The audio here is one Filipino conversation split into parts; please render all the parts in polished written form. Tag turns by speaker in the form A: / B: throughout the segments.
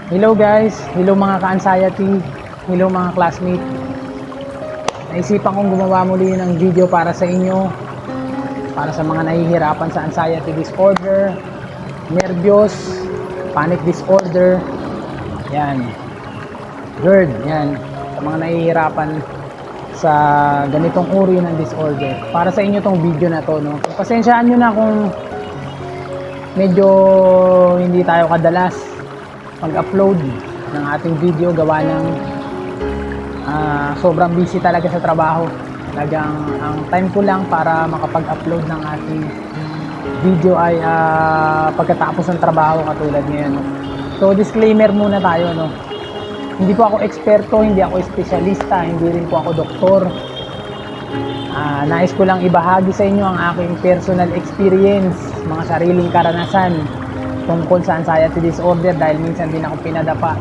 A: Hello guys, hello mga ka-anxiety, hello mga classmate. Naisipan kong gumawa muli ng video para sa inyo, para sa mga nahihirapan sa anxiety disorder, nervyos, panic disorder, yan, GERD, yan, sa mga nahihirapan sa ganitong uri ng disorder. Para sa inyo tong video na to, no? Pasensyaan nyo na kung medyo hindi tayo kadalas mag-upload ng ating video, gawa ng sobrang busy talaga sa trabaho. Talagang ang time ko lang para makapag-upload ng ating video ay pagkatapos ng trabaho, katulad ngayon, no? So disclaimer muna tayo, no? Hindi po ako eksperto, hindi ako espesyalista, hindi rin po ako doktor. Nais ko lang ibahagi sa inyo ang aking personal experience, mga sariling karanasan tungkol sa anxiety disorder, dahil minsan din ako pinadapa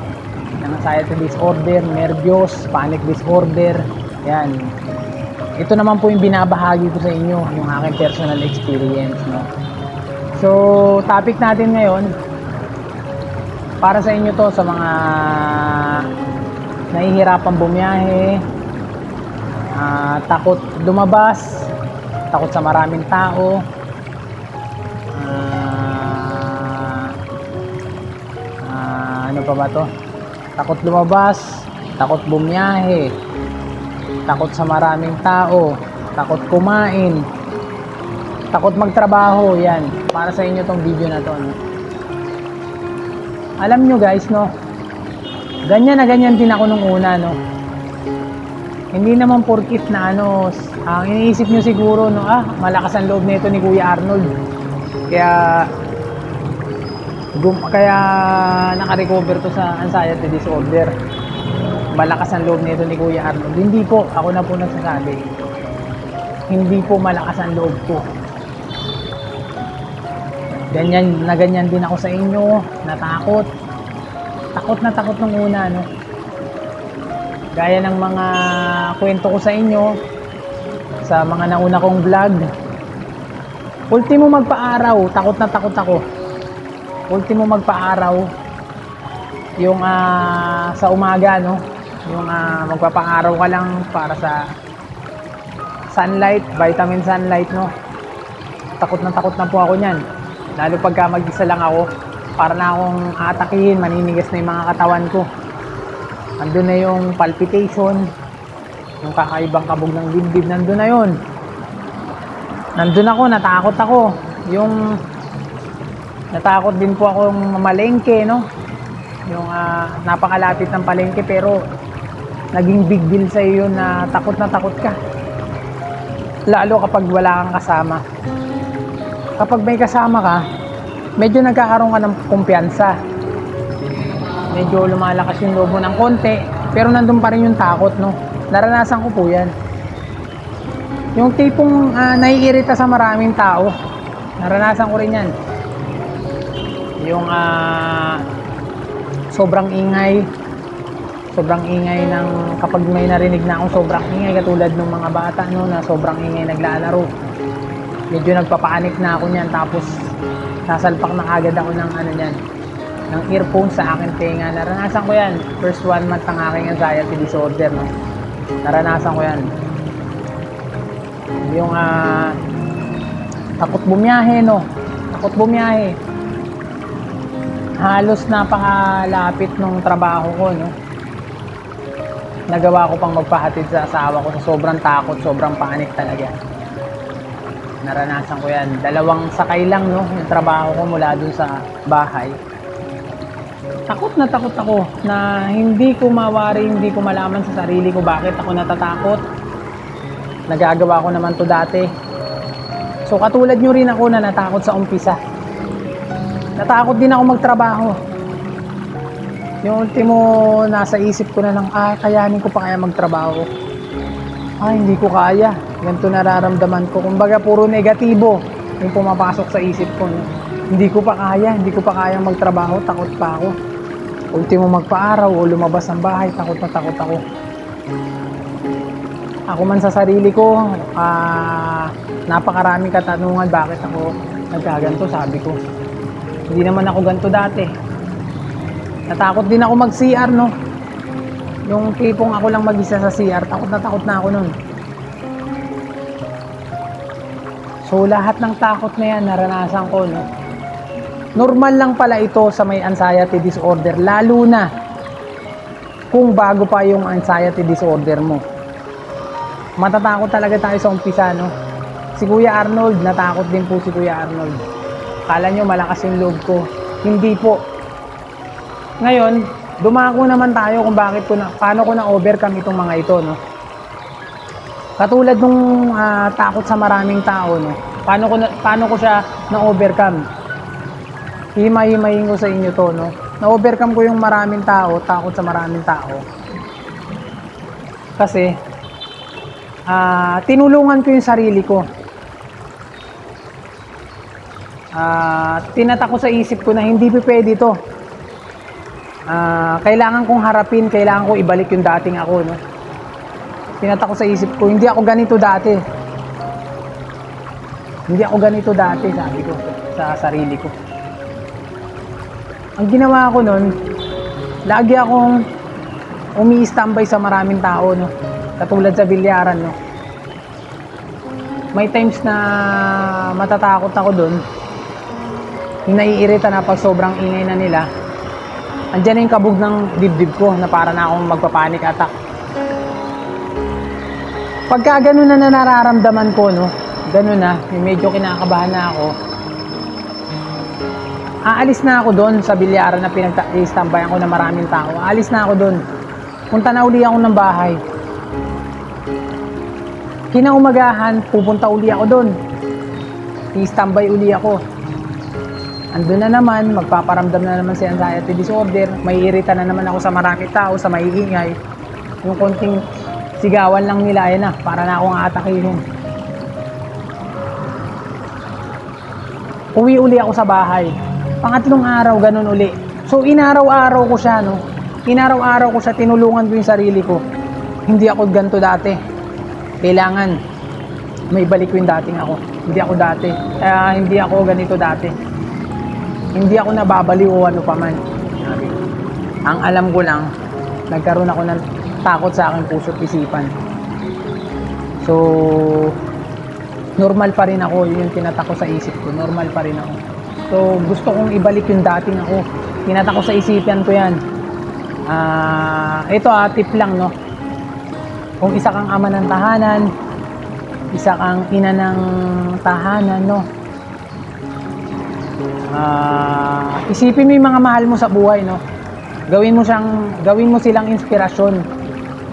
A: ng anxiety disorder, nervyos, panic disorder. Yan. Ito naman po yung binabahagi ko sa inyo, yung aking personal experience, no? So, topic natin ngayon, para sa inyo to, sa mga nahihirapan bumiyahe, takot lumabas, takot sa maraming tao, ano pa ba to? Takot lumabas, takot bumiyahe, takot sa maraming tao, takot kumain, takot magtrabaho. Yan, para sa inyo tong video na to, no? Alam nyo guys, no, ganyan na ganyan din ako nung una, no. Hindi naman porkit na ano, ang iniisip nyo siguro, no, malakas ang loob nito ni Kuya Arnold, kaya naka-recover to sa anxiety disorder. Malakas ang loob nito ni Kuya Arnold. Hindi po, ako na po nagsasabi. Hindi po malakas ang loob ko. Ganyan na ganyan din ako sa inyo, natakot. Takot na takot nung una, no. Gaya ng mga kwento ko sa inyo, sa mga nauna kong vlog. Ultimo magpa-araw, takot na takot ako. Ultimo magpa-araw, yung sa umaga, no, yung magpapa-araw ka lang para sa sunlight, vitamin sunlight, no. Takot na po ako niyan, lalo pagka mag-isa lang ako. Para na akong aatakihin, maninigas na yung mga katawan ko. Andun na yung palpitation, yung kakaibang kabog ng dibdib, nandun na yun. Nandun ako, natakot ako. Yung natakot din po akong malengke, no? Yung napakalapit ng palengke, pero naging big deal sa iyo na takot ka. Lalo kapag wala kang kasama. Kapag may kasama ka, medyo nagkakaroon ka ng kumpiyansa. Medyo lumalakas yung loob mo ng konti, pero nandun pa rin yung takot, no? Naranasan ko po yan. Yung tipong naiirita sa maraming tao, naranasan ko rin yan. Yung sobrang ingay ng, kapag may narinig na akong sobrang ingay, katulad ng mga bata, no, na sobrang ingay naglalaro, medyo nagpapanik na ako niyan. Tapos sasalpak na agad ako ng ng earphone sa akin tenga. Naranasan ko yan, first 1 month ng aking anxiety disorder, no. Naranasan ko yan. Yung takot bumiyahe, no, takot bumiyahe. Halos napakalapit nung trabaho ko, no. Nagawa ko pang magpahatid sa asawa ko sa sobrang takot, sobrang panic talaga. Naranasan ko yan. 2 sakay lang, no, yung trabaho ko mula dun sa bahay. Takot na takot ako na hindi ko mawari, hindi ko malaman sa sarili ko bakit ako natatakot. Nagagawa ko naman to dati. So katulad nyo rin ako na natakot sa umpisa. Natakot din ako magtrabaho. Yung ultimo, nasa isip ko na lang, kayanin ko pa kaya magtrabaho. Hindi ko kaya. Ganito nararamdaman ko. Kumbaga puro negatibo yung pumapasok sa isip ko, no? Hindi ko pa kayang magtrabaho, takot pa ako. Ultimo magpa-araw o lumabas ng bahay, takot na takot ako. Ako man sa sarili ko, napakaraming katanungan bakit ako nagkaganto, sabi ko. Hindi naman ako ganito dati. Natakot din ako mag-CR, no? Yung tipong ako lang mag-isa sa CR, takot na ako nun. So lahat ng takot na yan naranasan ko, no? Normal lang pala ito sa may anxiety disorder, lalo na kung bago pa yung anxiety disorder mo. Matatakot talaga tayo sa umpisa, no? Si Kuya Arnold, natakot din po si Kuya Arnold. Kala nyo malakas yung loob ko. Hindi po. Ngayon, dumako naman tayo kung paano ko na-overcome itong mga ito, no? Katulad nung takot sa maraming tao, no? Paano ko siya na-overcome? Himay-himayin ko sa inyo to, no? Na-overcome ko yung maraming tao, takot sa maraming tao. Kasi, tinulungan ko yung sarili ko. Tinatak ko sa isip ko na hindi pwede ito. Kailangan kong harapin, kailangan ko ibalik yung dating ako, no? Tinatak ko sa isip ko, hindi ako ganito dati. Hindi ako ganito dati, sabi ko sa sarili ko. Ang ginawa ko nun, lagi akong umi-standby sa maraming tao, no? Katulad sa bilyaran, no? May times na matatakot ako dun. Yung naiirita na pag sobrang ingay na nila. Andiyan na yung kabog ng dibdib ko na para na akong magpapanik attack. Pagka ganun na nararamdaman ko, no? Ganun na, medyo kinakabahan na ako. Aalis na ako doon sa bilyaran na pinag-standbyan ko na maraming tao. Aalis na ako doon. Punta na uli ako ng bahay. Kinaumagahan, pupunta uli ako doon. I-standby uli ako. Andun na naman, magpaparamdam na naman si anxiety disorder. May irita na naman ako sa maraming tao, sa maiingay. Yung konting sigawan lang nila, ayun na, para na akong aatakihin. Uwi uli ako sa bahay. Pangatlong araw, ganun uli. So, inaraw-araw ko siya, no? Inaraw-araw ko siya, tinulungan ko yung sarili ko. Hindi ako ganito dati. Kailangan may balik ko yung dating ako. Hindi ako dati. Hindi ako ganito dati. Hindi ako nababaliw o ano paman. Ang alam ko lang, nagkaroon ako ng takot sa aking puso't isipan. So, normal pa rin ako. Yun yung tinatak ko sa isip ko. Normal pa rin ako. So, gusto kong ibalik yung dating ako. Tinatak ko sa isipan ko yan. Ito tip lang, no? Kung isa kang ama ng tahanan, isa kang ina ng tahanan, no? Isipin mo yung mga mahal mo sa buhay, no? Gawin mo silang inspirasyon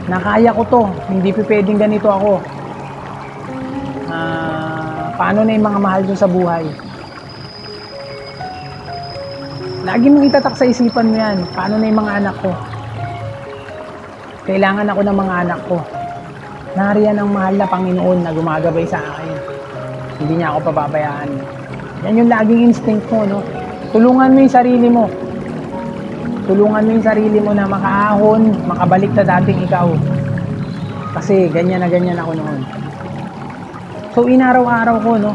A: na kaya ko to, hindi pwedeng ganito ako. Paano na yung mga mahal mo sa buhay? Lagi mong itatak sa isipan mo yan. Paano na yung mga anak ko? Kailangan ako ng mga anak ko. Nariyan ang mahal na Panginoon na gumagabay sa akin. Hindi niya ako pababayaan. Yan yung laging instinct mo, no? Tulungan mo yung sarili mo. Tulungan mo yung sarili mo na makaahon, makabalik na dating ikaw. Kasi ganyan na ganyan ako noon. So, inaraw-araw ko, no?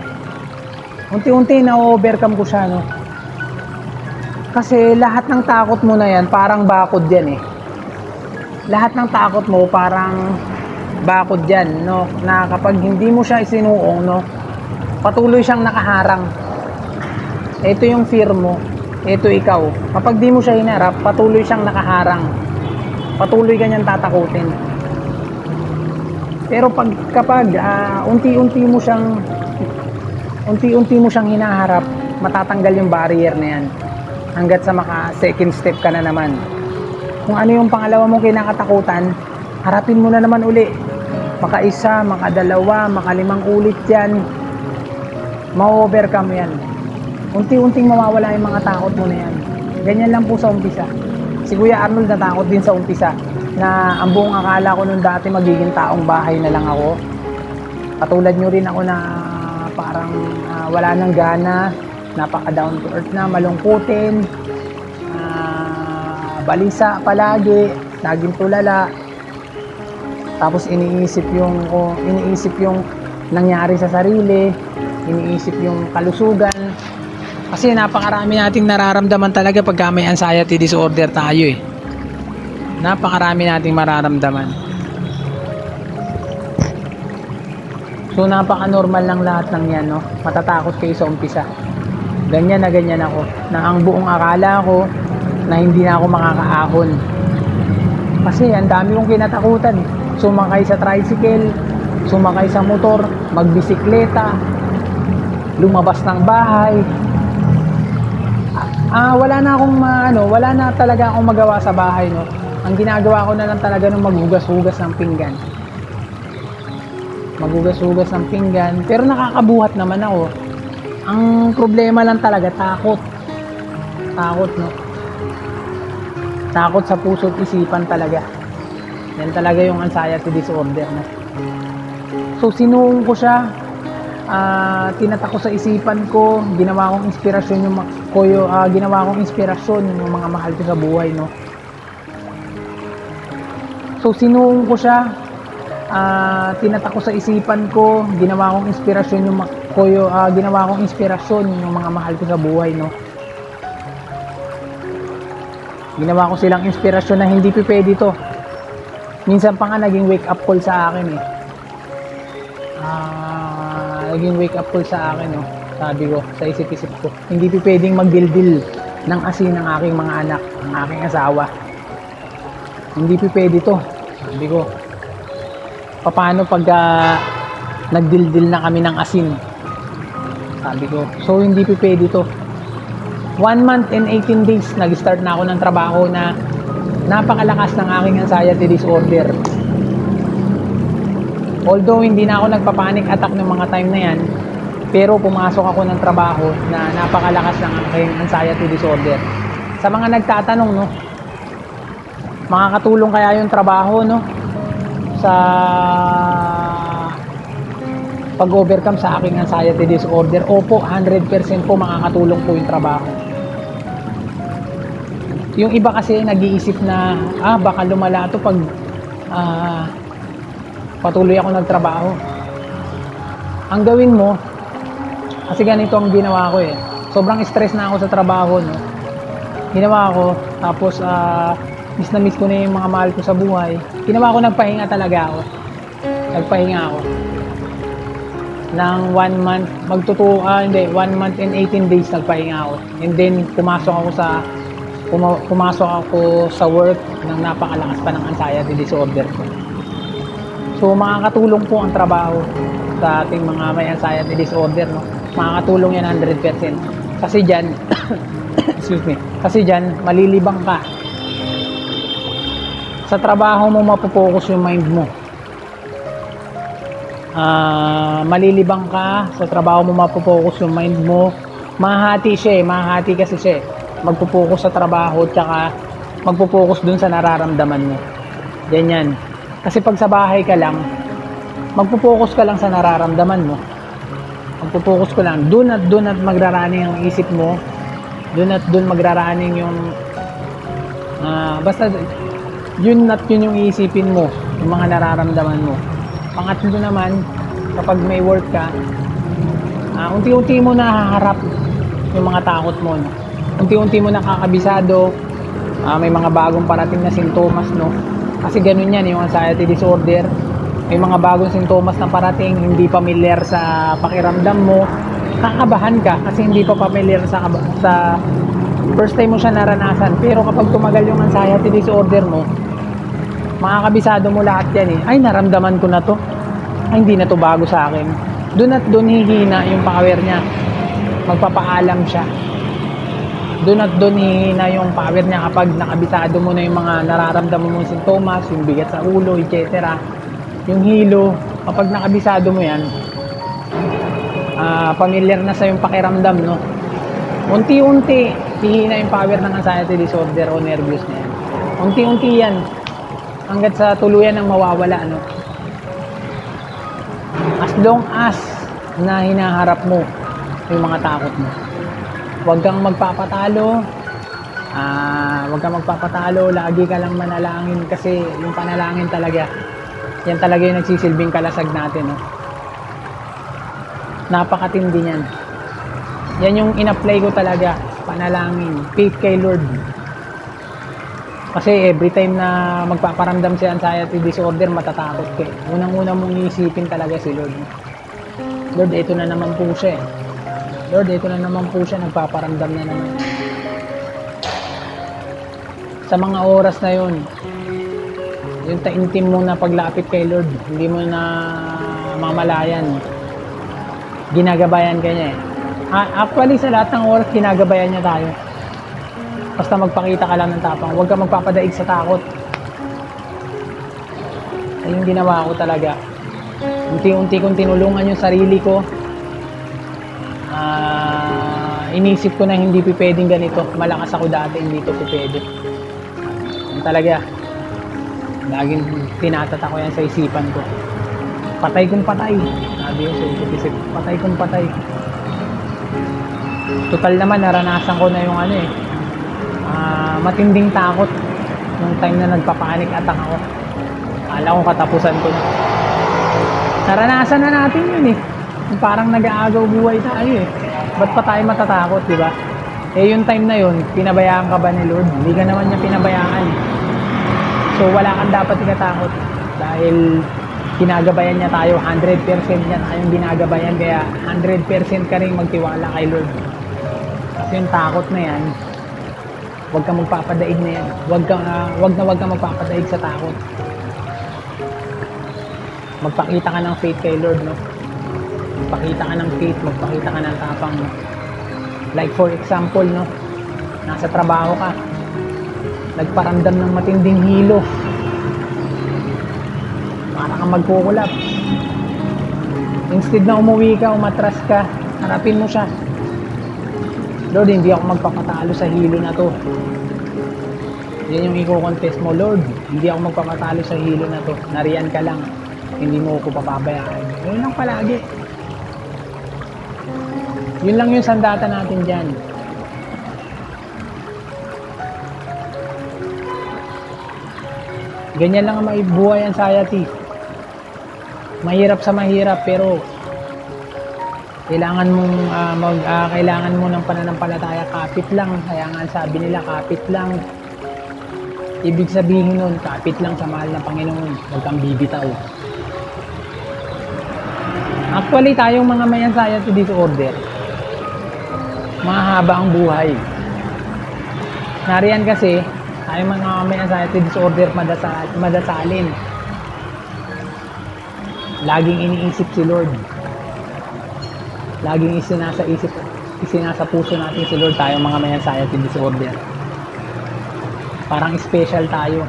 A: Unti-unti na-overcome ko siya, no? Kasi lahat ng takot mo na yan, parang bakod yan, eh. Lahat ng takot mo, parang bakod yan, no? Na kapag hindi mo siya isinuong, no? Patuloy siyang nakaharang. Ito yung fear mo. Ito ikaw. Kapag di mo siya hinarap, patuloy siyang nakaharang. Patuloy kanyang tatakutin. Pero kapag unti-unti mo siyang hinaharap, matatanggal yung barrier na yan. Hanggat sa second step ka na naman. Kung ano yung pangalawa mong kinakatakutan, harapin mo na naman uli. Maka-1, maka-2, maka-5 ulit yan. Ma-overcome yan. Unti-unting mawawala yung mga takot mo na yan. Ganyan lang po sa umpisa. Si Kuya Arnold natakot din sa umpisa na ang buong akala ko nung dati magiging taong bahay na lang ako. Katulad nyo rin ako na parang wala nang gana, napaka down to earth na, malungkutin, balisa palagi, laging tulala. Tapos iniisip yung nangyari sa sarili, iniisip yung kalusugan. Kasi napakarami nating nararamdaman talaga pagka may anxiety disorder tayo eh. Napakarami nating mararamdaman. So napaka-normal lang lahat ng yan, no? Matatakot kayo sa umpisa. Ganyan na ganyan ako. Na ang buong akala ko na hindi na ako makakaahon. Kasi ang dami kong kinatakutan. Sumakay sa tricycle, sumakay sa motor, magbisikleta, lumabas ng bahay. Wala na akong wala na talaga akong magawa sa bahay, no. Ang ginagawa ko na lang talaga nung maghugas-hugas ng pinggan. Maghugas-hugas ng pinggan, pero nakakabuhat naman ako. Ang problema lang talaga takot. Takot, no. Takot sa puso't isipan talaga. Yan talaga yung anxiety disorder, no. So sinuong ko siya, tinatak ko sa isipan ko, ginawa kong inspirasyon yung mga mahal ko sa buhay, no. So sinuong ko siya, tinatak ko sa isipan ko, ginawa kong inspirasyon yung mga mahal ko sa buhay, no. Ginawa ko silang inspirasyon na hindi pwede to. Minsan pa nga naging wake up call sa akin eh. Naging wake up call sa akin, no. Sabi ko, sa isip-isip ko, hindi pwedeng magdildil ng asin ng aking mga anak, ng aking asawa. Hindi pwede to. Sabi ko, paano pag nagdildil na kami ng asin? Sabi ko, so hindi pwede to. 1 month and 18 days, nag-start na ako ng trabaho na napakalakas ng aking anxiety disorder. Although hindi na ako nagpa-panic attack ng mga time na yan, pero pumasok ako ng trabaho na napakalakas ng aking anxiety disorder. Sa mga nagtatanong, no, makakatulong kaya yung trabaho, no, sa pag-overcome sa aking anxiety disorder? Opo, 100% po makakatulong po yung trabaho. Yung iba kasi nag-iisip na baka lumala ito pag patuloy ako nagtrabaho. Ang gawin mo, kasi ganito ang ginawa ko eh. Sobrang stress na ako sa trabaho, no. Ginawa ko, tapos miss na miss ko na yung mga mahal ko sa buhay. Ginawa ko, nagpahinga talaga ako. Nagpahinga ako ng 1 month, 1 month and 18 days nagpahinga ako. And then pumasok ako sa work ng napakalakas pa ng anxiety disorder ko. So makakatulong po ang trabaho sa ating mga may anxiety disorder, no. Makakatulong yan 100%. Kasi diyan excuse me. Kasi diyan malilibang ka. Sa trabaho mo mapopokus yung mind mo. Malilibang ka sa trabaho mo, mapopokus yung mind mo. Mahati kasi siya. Magpo-focus sa trabaho tsaka magpo-focus dun sa nararamdaman mo. Ganyan. Kasi pag sa bahay ka lang, magpo-focus ka lang sa nararamdaman mo. Magpo-focus ka lang. Doon at magraraning ang isip mo. Doon magraraning yung basta yun yung iisipin mo, yung mga nararamdaman mo. Pangatlo naman, kapag may work ka, unti-unti mo nahaharap yung mga takot mo, no? Unti-unti mo nakakabisado, may mga bagong parating na sintomas, no? Kasi ganun yan, yung anxiety disorder. May mga bagong sintomas na parating, hindi familiar sa pakiramdam mo. Kakabahan ka kasi hindi pa familiar sa first time mo siya naranasan. Pero kapag tumagal yung anxiety disorder mo, makakabisado mo lahat yan eh. Ay, naramdaman ko na to. Ay, hindi na to bago sa akin. Doon hihina yung power niya. Magpapaalam siya. Doon hihina yung power niya kapag nakabisado mo na yung mga nararamdaman mong sintomas, yung bigat sa ulo, etc. Yung hilo, kapag nakabisado mo yan, familiar na sa yung pakiramdam, no? Unti-unti, hihina yung power ng anxiety disorder o nervous na yan. Unti-unti yan. Hanggat sa tuluyan ng mawawala, no? As long as na hinaharap mo yung mga takot mo. Huwag kang magpapatalo. Lagi ka lang manalangin kasi yung panalangin talaga, yan talaga yung nagsisilbing kalasag natin, no? Napakatindi niyan. Yan yung in-apply ko talaga, panalangin, faith kay Lord. Kasi every time na magpaparamdam si anxiety disorder, matatakot ka. Unang-una mong iisipin talaga si Lord. Lord, ito na naman po siya. Lord, ito na naman po siya, nagpaparamdam na naman. Sa mga oras na yun, yung taimtim mo na paglapit kay Lord, hindi mo na mamalayan. Ginagabayan ka niya eh. Actually, sa lahat ng oras, ginagabayan niya tayo. Basta magpakita ka lang ng tapang. Huwag ka magpapadaig sa takot. Ay yung ginawa ko talaga. Unti-unti kong tinulungan yung sarili ko. Inisip ko na hindi pwedeng ganito. Malakas ako dati, hindi ito pwede. Yan talaga. Laging tinatata ko yan sa isipan ko. Patay kung patay. Sabi yun sa isip. Patay kung patay. Total naman, naranasan ko na yung matinding takot nung time na nagpapanik attack ako. Akala ko katapusan ko na. Naranasan na natin yun eh. Parang nag-aagaw buhay tayo eh. Ba't pa tayo matatakot, di ba? Eh yung time na yun, pinabayaan ka ba ni Lord? Hindi ka naman niya pinabayaan. So wala kang dapat ikatakot. Dahil ginagabayan niya tayo, 100% niya tayong ginagabayan. Kaya 100% ka rin magtiwala kay Lord. Kasi yung takot na yan, huwag kang magpapadaig na yan. Huwag kang magpapadaig sa takot. Magpakita ka ng faith kay Lord, no? Magpakita ka ng faith, magpakita ka ng tapang, no? Like for example, no? Nasa trabaho ka, nagparamdam ng matinding hilo. Para kang magkukulap. Instead na umuwi ka, umatras ka, harapin mo siya. Lord, hindi ako magpapatalo sa hilo na to. Yan yung i-contest mo, Lord, hindi ako magpapatalo sa hilo na to. Nariyan ka lang, hindi mo ako papabayaan. Yun lang palagi. Yun lang yung sandata natin dyan. Ganyan lang ang maibuhay anxiety. Mahirap sa mahirap, pero kailangan mo ng pananampalataya. Kapit lang, kaya nga sabi nila kapit lang. Ibig sabihin nun, kapit lang sa mahal ng Panginoon, huwag kang bibitaw. Actually, tayong mga may anxiety disorder, mahaba ang buhay. Nariyan kasi, tayong mga may anxiety disorder, madasalin. Laging iniisip si Lord. Laging isinasa puso natin si Lord, tayong mga may anxiety disorder. Parang special tayo.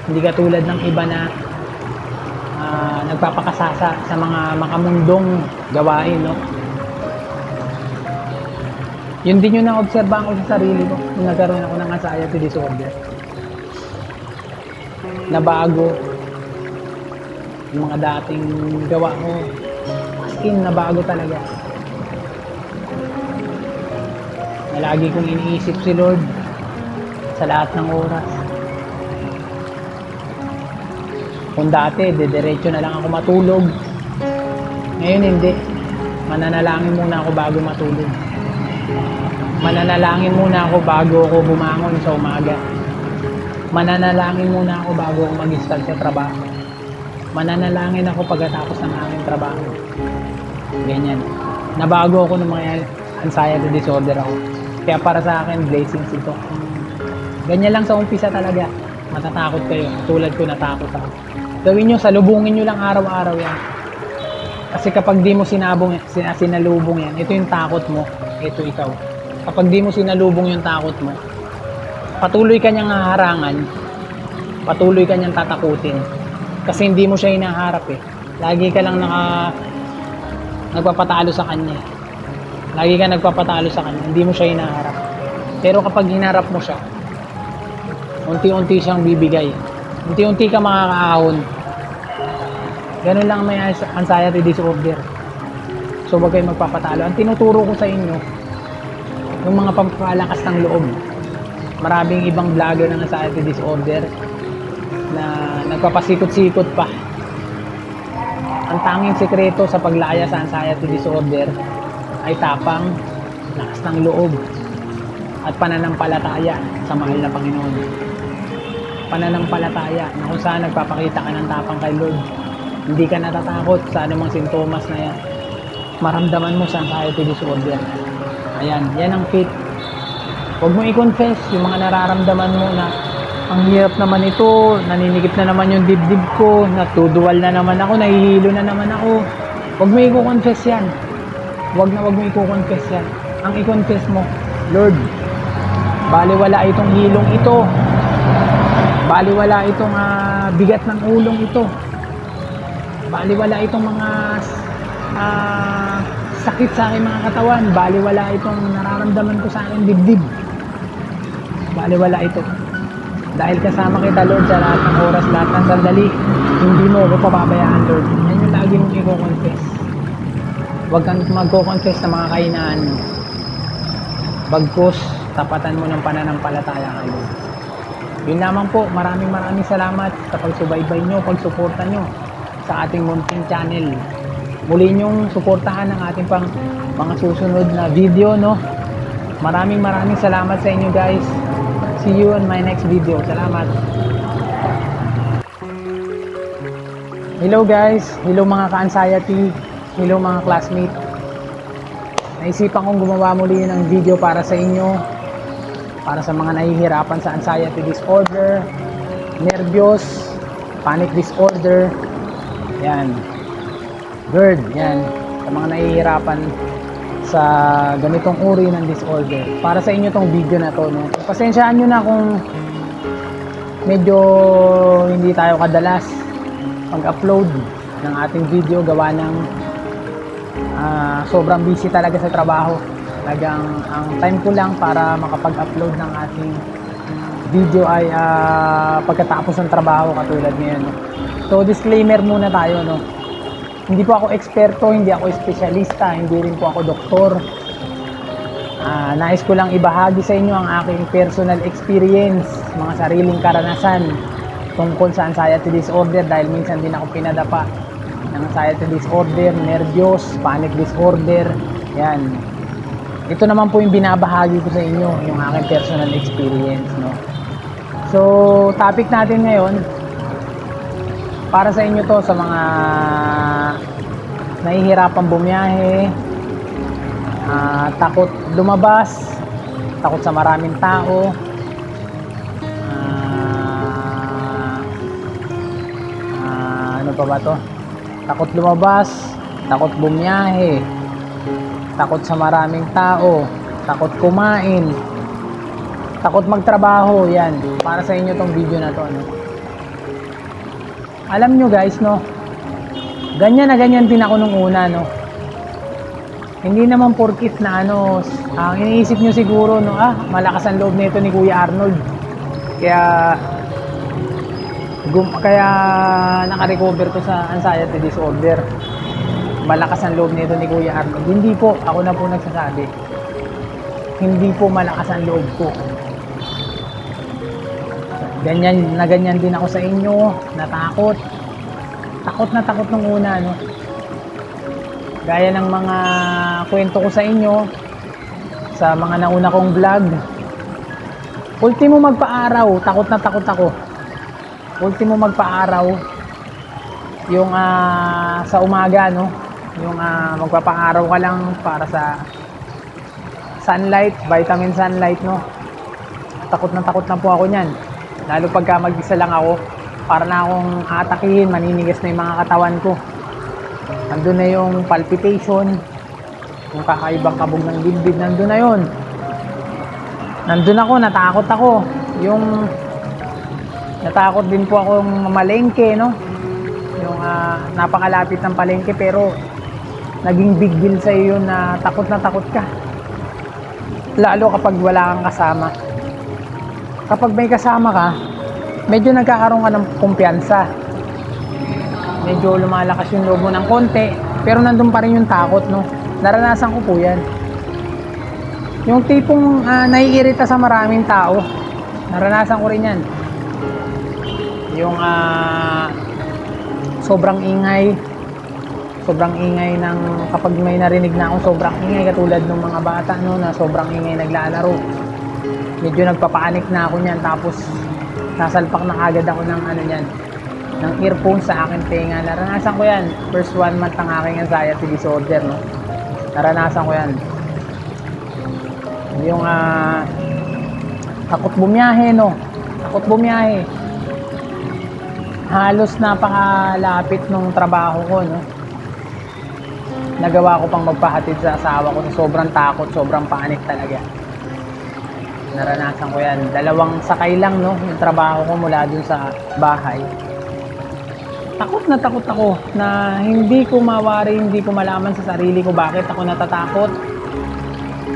A: Hindi katulad ng iba na nagpapakasasa sa mga makamundong gawain, no? Yun din yung na-obserbahan ko sa sarili ko nung nagkaroon ako ng anxiety disorder. Nabago yung mga dating gawa ko. Nabago talaga. Na lagi kong iniisip si Lord sa lahat ng oras. Kung dati, diretso na lang ako matulog. Ngayon hindi. Mananalangin muna ako bago matulog. Mananalangin muna ako bago ako bumangon sa umaga. Mananalangin muna ako bago ako mag-start sa trabaho. Mananalangin ako pagkatapos ng aking trabaho. Ganyan. Nabago ako ng mga anxiety disorder ako. Kaya para sa akin, blessings ito. Ganyan lang sa umpisa talaga. Matatakot kayo. Tulad ko, natakot ako. Gawin nyo, salubungin nyo lang araw-araw yan. Kasi kapag di mo sinalubong yan, ito yung takot mo, ito ikaw. Kapag di mo sinalubong yung takot mo, patuloy ka niyang haharangan, patuloy ka niyang tatakutin. Kasi hindi mo siya hinaharap eh. Lagi ka lang nagpapatalo sa kanya. Lagi ka nagpapatalo sa kanya, hindi mo siya hinaharap. Pero kapag hinarap mo siya, unti-unti siyang bibigay. Unti-unti ka makakaahon. Ganun lang may anxiety disorder. So wag kayong magpapatalo. Ang tinuturo ko sa inyo, yung mga pampalakas ng loob. Maraming ibang vlogger ng anxiety disorder na nagpapasikot-sikot pa. Ang tanging sikreto sa paglaya sa anxiety disorder ay tapang, lakas ng loob, at pananampalataya sa mahal na Panginoon. Pananampalataya na kung saan nagpapakita ka ng tapang kay Lord. Hindi ka natatakot sa anumang sintomas na maramdaman mo sa anxiety disorder. Ayan, yan ang faith. Huwag mo i-confess yung mga nararamdaman mo na ang hirap naman ito, naninigip na naman yung dibdib ko, natuduwal na naman ako, nahihilo na naman ako. Huwag mo i-confess yan. Huwag mo i-confess yan. Ang i-confess mo, Lord, baliwala itong hilong ito. Baliwala itong bigat ng ulong ito. Baliwala itong mga sakit sa aking mga katawan. Baliwala itong nararamdaman ko sa aking dibdib. Baliwala ito. Dahil kasama kita, Lord, sa lahat ng oras, lahat ng sandali. Hindi mo ako pababayaan, Lord. Yan yung lagi mong i-confess. Huwag kang mag-confess sa mga kahinaan mo. Bagkus, tapatan mo ng pananampalataya kay Lord. Yun lamang po. Maraming salamat sa pagsubaybay nyo, pagsuporta nyo sa ating munting channel. Muli nyong suportahan ang ating pang mga susunod na video, no? Maraming salamat sa inyo, guys. See you on my next video. Salamat. Hello guys. Hello mga ka-anxiety. Hello mga classmate. Naisipan kong gumawa muli ng video para sa inyo. Para sa mga nahihirapan sa anxiety disorder, nervyos, panic disorder. Yan. GERD. Yan. Sa mga nahihirapan sa ganitong uri ng disorder. Para sa inyo tong video na to, no? Pasensyaan nyo na kung medyo hindi tayo kadalas mag-upload ng ating video gawa ng sobrang busy talaga sa trabaho. Talagang ang time ko lang para makapag-upload ng ating video ay pagkatapos ng trabaho katulad ngayon, no? So disclaimer muna tayo, no? Hindi po ako eksperto, hindi ako espesyalista, hindi rin po ako doktor. Nais ko lang ibahagi sa inyo ang aking personal experience, mga sariling karanasan tungkol sa anxiety disorder dahil minsan din ako pinadapa ng anxiety disorder, nervyos, panic disorder. Yan. Ito naman po yung binabahagi ko sa inyo, yung aking personal experience, no? So, topic natin ngayon, para sa inyo to sa mga nahihirapan bumiyahe, takot lumabas, takot sa maraming tao, ano pa ba to? Takot lumabas, takot bumiyahe, takot sa maraming tao, takot kumain, takot magtrabaho. Yan, para sa inyo tong video na to, no? Alam nyo guys, no, ganyan na ganyan din ako nung una, no. Hindi naman porkit na ano, ang iniisip nyo siguro, no, malakas ang loob nito ni Kuya Arnold, kaya naka-recover to sa anxiety disorder. Malakas ang loob nito ni Kuya Arnold. Hindi po, ako na po nagsasabi, hindi po malakas ang loob ko. Ganyan din ako sa inyo, natakot. Takot na takot nung una, no. Gaya ng mga kwento ko sa inyo sa mga nauna kong vlog. Ultimo magpa-araw, takot na takot ako. Ultimo magpa-araw yung sa umaga, no. Yung magpapa-araw ka lang para sa sunlight, vitamin sunlight, no. Takot na po ako niyan. Lalo pagka mag-isa lang ako, para na akong atakihin, maninigas na yung mga katawan ko. Nandun na yung palpitation, yung kakaibang kabog ng dibdib, nandun na yun. Nandun ako, natakot ako. Yung natakot din po akong mamalengke, no? Yung napakalapit ng palengke, pero naging big deal sa iyo yun na takot ka. Lalo kapag wala kang kasama. Kapag may kasama ka, medyo nagkakaroon ka ng kumpiyansa. Medyo lumalakas yung loob mo ng konti, pero nandun pa rin yung takot, no? Naranasan ko po yan. Yung tipong naiirita sa maraming tao, naranasan ko rin yan. Yung sobrang ingay, sobrang ingay ng kapag may narinig na akong sobrang ingay katulad ng mga bata no na sobrang ingay naglalaro. Medyo nagpapanik na ako niyan tapos nasalpak na agad ako ng ano niyan ng earphone sa akin tenga. Naranasan ko yan. First 1 month ng aking anxiety disorder no. Naranasan ko yan. Yung takot bumiyahe no. Takot bumiyahe. Halos napakalapit nung trabaho ko no. Nagawa ko pang magpahatid sa asawa ko sa sobrang takot, sobrang panic talaga. Naranasan ko yan. 2 sakay lang no, yung trabaho ko mula dun sa bahay. Takot na takot ako na hindi ko mawari, hindi ko malaman sa sarili ko bakit ako natatakot.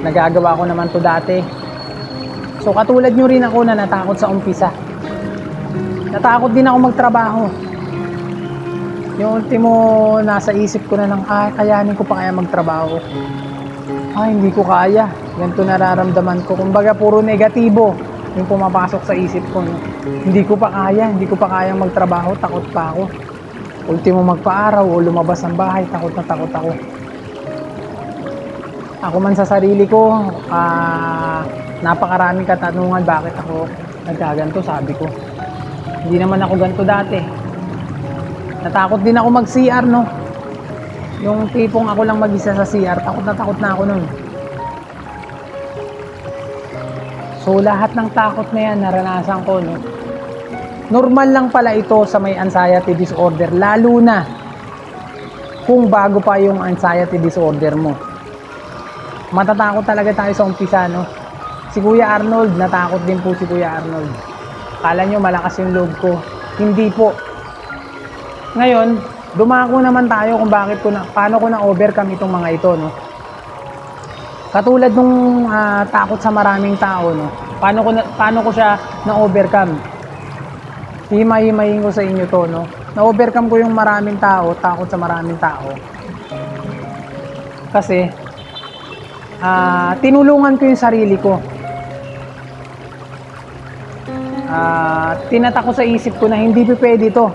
A: Nagagawa ko naman to dati. So katulad nyo rin ako na natakot sa umpisa. Natakot din ako magtrabaho. Yung ultimo nasa isip ko na lang, kayanin ko pa kaya magtrabaho. Hindi ko kaya. Ganito nararamdaman ko. Kumbaga puro negatibo yung pumapasok sa isip ko. No? Hindi ko pa kayang magtrabaho, takot pa ako. Ultimo magpa-araw o lumabas ng bahay, takot na takot ako. Ako man sa sarili ko, napakaraming katanungan bakit ako nagkaganto, sabi ko. Hindi naman ako ganito dati. Natakot din ako mag-CR, no? Yung tipong ako lang mag-isa sa CR, takot na ako nun. So, lahat ng takot na yan, naranasan ko, no? Normal lang pala ito sa may anxiety disorder, lalo na kung bago pa yung anxiety disorder mo. Matatakot talaga tayo sa umpisa, no? Si Kuya Arnold, natakot din po si Kuya Arnold. Kala nyo malakas yung loob ko. Hindi po. Ngayon, dumako naman tayo kung paano ko na-overcome itong mga ito, no? Katulad nung takot sa maraming tao, no? Paano ko siya na-overcome? Himay-himayin ko sa inyo to, no? Na-overcome ko yung maraming tao, takot sa maraming tao. Kasi, tinulungan ko yung sarili ko. Tinatak ko sa isip ko na hindi pwede ito.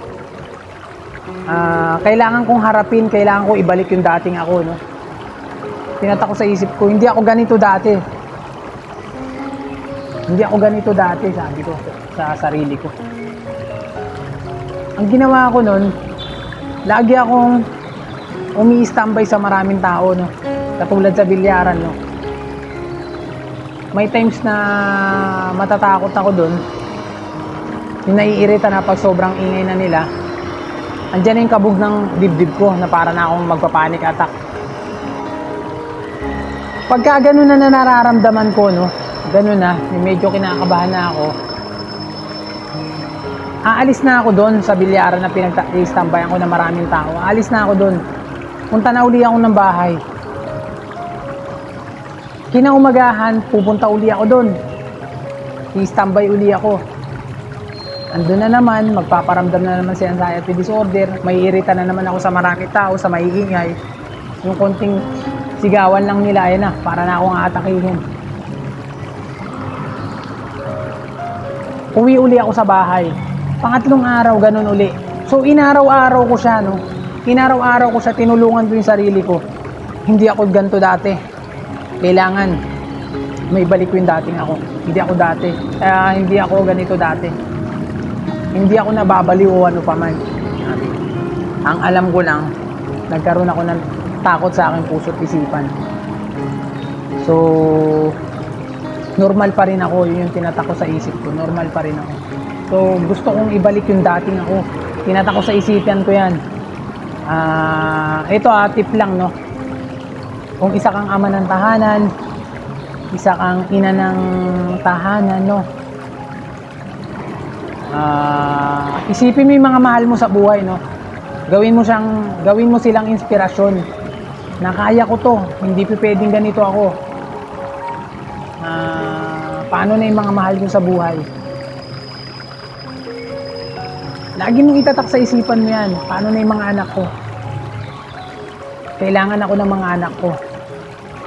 A: Kailangan kong harapin, kailangan ko ibalik yung dating ako, no? Tinatak ko sa isip ko, hindi ako ganito dati. Hindi ako ganito dati, sabi ko sa sarili ko. Ang ginawa ko nun, lagi akong umi-standby sa maraming tao, no? Katulad sa bilyaran, no? May times na matatakot ako dun. Yung naiirita na pag sobrang ingay na nila, andyan yung kabog ng dibdib ko na para na akong magpa-panic attack. Pagka ganun na nararamdaman ko, no, ganun na, medyo kinakabahan na ako, aalis na ako doon sa bilyaran na pinag-standbyan ko na maraming tao. Aalis na ako doon. Punta na uli ako ng bahay. Kinaumagahan, pupunta uli ako doon. I-standby uli ako. Andun na naman, magpaparamdam na naman si anxiety disorder. May irita na naman ako sa maraming tao, sa maiingay. Yung konting sigawan lang nila, ayun na, para na akong aatakihin. Uwi uli ako sa bahay. Pangatlong araw, ganun uli. So, inaraw-araw ko siya, no? Inaraw-araw ko siya, tinulungan ko yung sarili ko. Hindi ako ganito dati. Kailangan may balik ko yung dating ako. Hindi ako dati. Hindi ako ganito dati. Hindi ako nababaliw o ano pa man. Ang alam ko lang, nagkaroon ako ng takot sa aking puso't isipan. So, normal pa rin ako. Yun yung tinatak ko sa isip ko. Normal pa rin ako. So, gusto kong ibalik yung dating ako. Tinatak ko sa isipan ko yan. Ito tip lang, no? Kung isa kang ama ng tahanan, isa kang ina ng tahanan, no? Isipin mo yung mga mahal mo sa buhay, no? Gawin mo silang inspirasyon na kaya ko to, hindi pwedeng ganito ako. Paano na yung mga mahal ko sa buhay? Lagi mong itatak sa isipan mo yan. Paano na yung mga anak ko? Kailangan ako ng mga anak ko.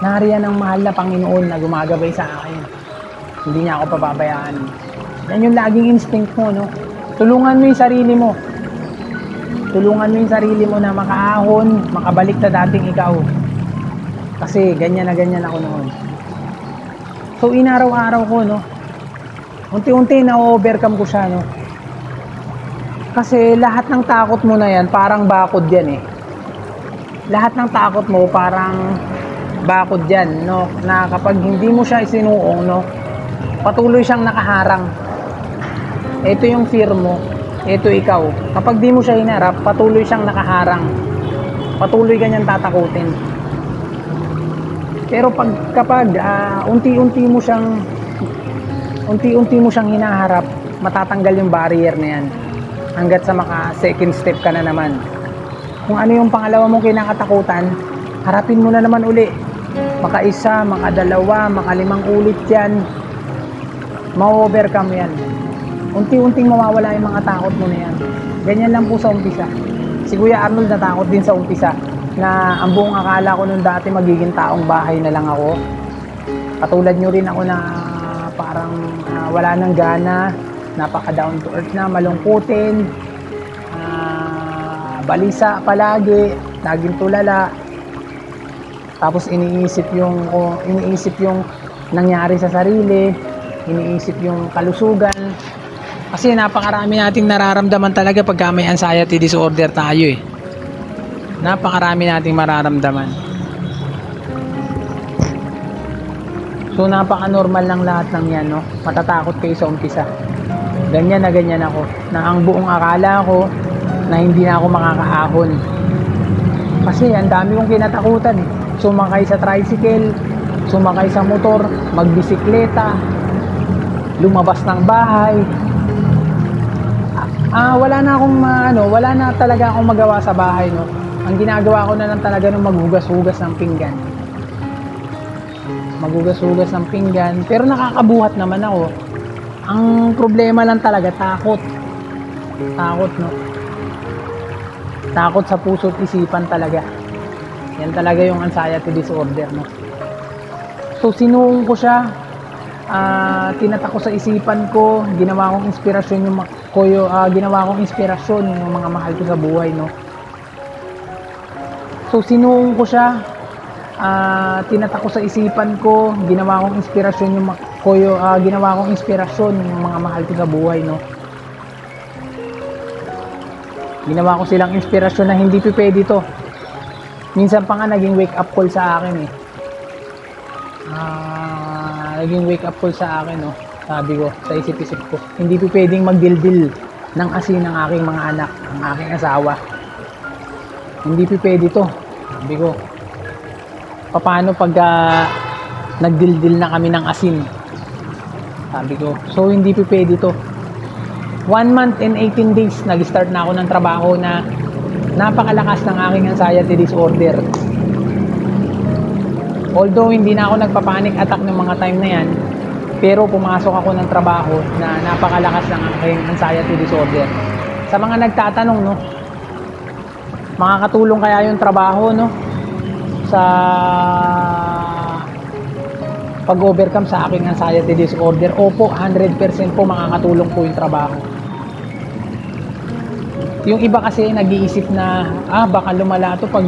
A: Nariyan ang mahal na Panginoon na gumagabay sa akin. Hindi niya ako pababayaan. Yan yung laging instinct mo, no? Tulungan mo yung sarili mo. Tulungan mo yung sarili mo na makaahon, makabalik sa dating ikaw. Kasi ganyan na ganyan ako noon. So inaraw-araw ko, no, unti-unti na-overcome ko siya, no. Kasi lahat ng takot mo na yan, parang bakod yan eh. Lahat ng takot mo parang bakod yan, no, na kapag hindi mo siya isinuong, no, patuloy siyang nakaharang. Ito yung fear mo, ito ikaw. Kapag di mo siya hinarap, patuloy siyang nakaharang. Patuloy kanyang tatakutin. Pero kapag unti-unti mo siyang hinaharap, matatanggal yung barrier na yan. Hanggat sa maka second step ka na naman. Kung ano yung pangalawa mong kinakatakutan, harapin mo na naman uli. Maka-1, maka-2, maka-5 ulit yan. Ma-overcome yan. Unti-unting mawawala yung mga takot mo na yan. Ganyan lang po sa umpisa. Si Kuya Arnold natakot din sa umpisa na ang buong akala ko nung dati magiging taong bahay na lang ako. Katulad nyo rin ako na parang wala nang gana, napaka down to earth na, malungkutin, balisa palagi, laging tulala. Tapos iniisip yung nangyari sa sarili, iniisip yung kalusugan. Kasi napakarami nating nararamdaman talaga pagka may anxiety disorder tayo eh. Napakarami nating mararamdaman. So napaka-normal lang lahat ng yan, no? Matatakot kayo sa umpisa. Ganyan na ganyan ako. Na ang buong akala ko na hindi na ako makakaahon. Kasi ang dami kong kinatakutan eh. Sumakay sa tricycle, sumakay sa motor, magbisikleta, lumabas ng bahay. Wala na talaga akong magawa sa bahay, no. Ang ginagawa ko na lang talaga nung maghugas-hugas ng pinggan. Maghugas-hugas ng pinggan, pero nakakabuhat naman ako. Ang problema lang talaga, takot. Takot, no. Takot sa puso't isipan talaga. Yan talaga yung anxiety disorder, no. So sinuong ko siya, tinatak ko sa isipan ko, ginawa kong inspirasyon yung mga mahal ko sa buhay, no. So sinuong ko siya, tinatak ko sa isipan ko, ginawa kong inspirasyon yung mga mahal ko sa buhay, no. Ginawa ko silang inspirasyon na hindi pwede to. Minsan pa nga naging wake up call sa akin eh. Naging wake up call sa akin, no. Sabi ko, sa isip-isip ko, hindi pwedeng magdildil ng asin ng aking mga anak, ang aking asawa. Hindi pwede to. Sabi ko, paano pag nagdildil na kami ng asin? Sabi ko, so hindi pwede to. 1 month and 18 days, nag-start na ako ng trabaho na napakalakas ng aking anxiety disorder. Although hindi na ako nagpa-panic attack ng mga time na yan, pero pumasok ako ng trabaho na napakalakas ng aking anxiety disorder. Sa mga nagtatanong, no, makakatulong kaya yung trabaho, no, sa pag-overcome sa aking anxiety disorder? Opo, 100% po makakatulong po yung trabaho. Yung iba kasi nag-iisip na baka lumala to pag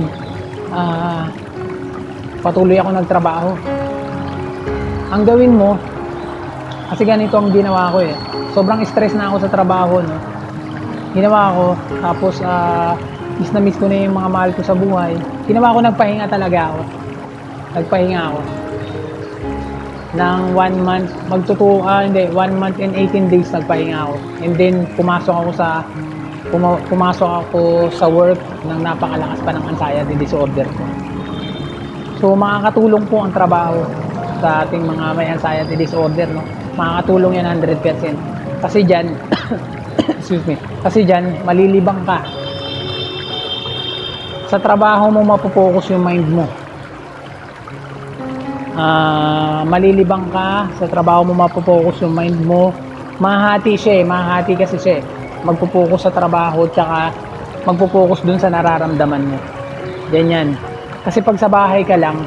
A: patuloy ako nagtrabaho. Ang gawin mo, kasi ganito ang ginawa ko eh. Sobrang stress na ako sa trabaho, no. Ginawa ko, tapos miss na miss ko na yung mga mahal ko sa buhay. Ginawa ko, nagpahinga talaga ako. Nagpahinga ako. Ng 1 month, 1 month and 18 days nagpahinga ako. And then pumasok ako sa work ng napakalakas pa ng anxiety disorder ko. So makakatulong po ang trabaho sa ating mga may anxiety disorder, no. Makakatulong yan 100%. Kasi diyan Kasi diyan malilibang ka. Sa trabaho mo mapopokus yung mind mo. Malilibang ka sa trabaho mo, mapopokus yung mind mo. Mahati kasi siya eh. Magpo-focus sa trabaho, tsaka magpo-focus dun sa nararamdaman mo. Ganyan. Kasi pag sa bahay ka lang,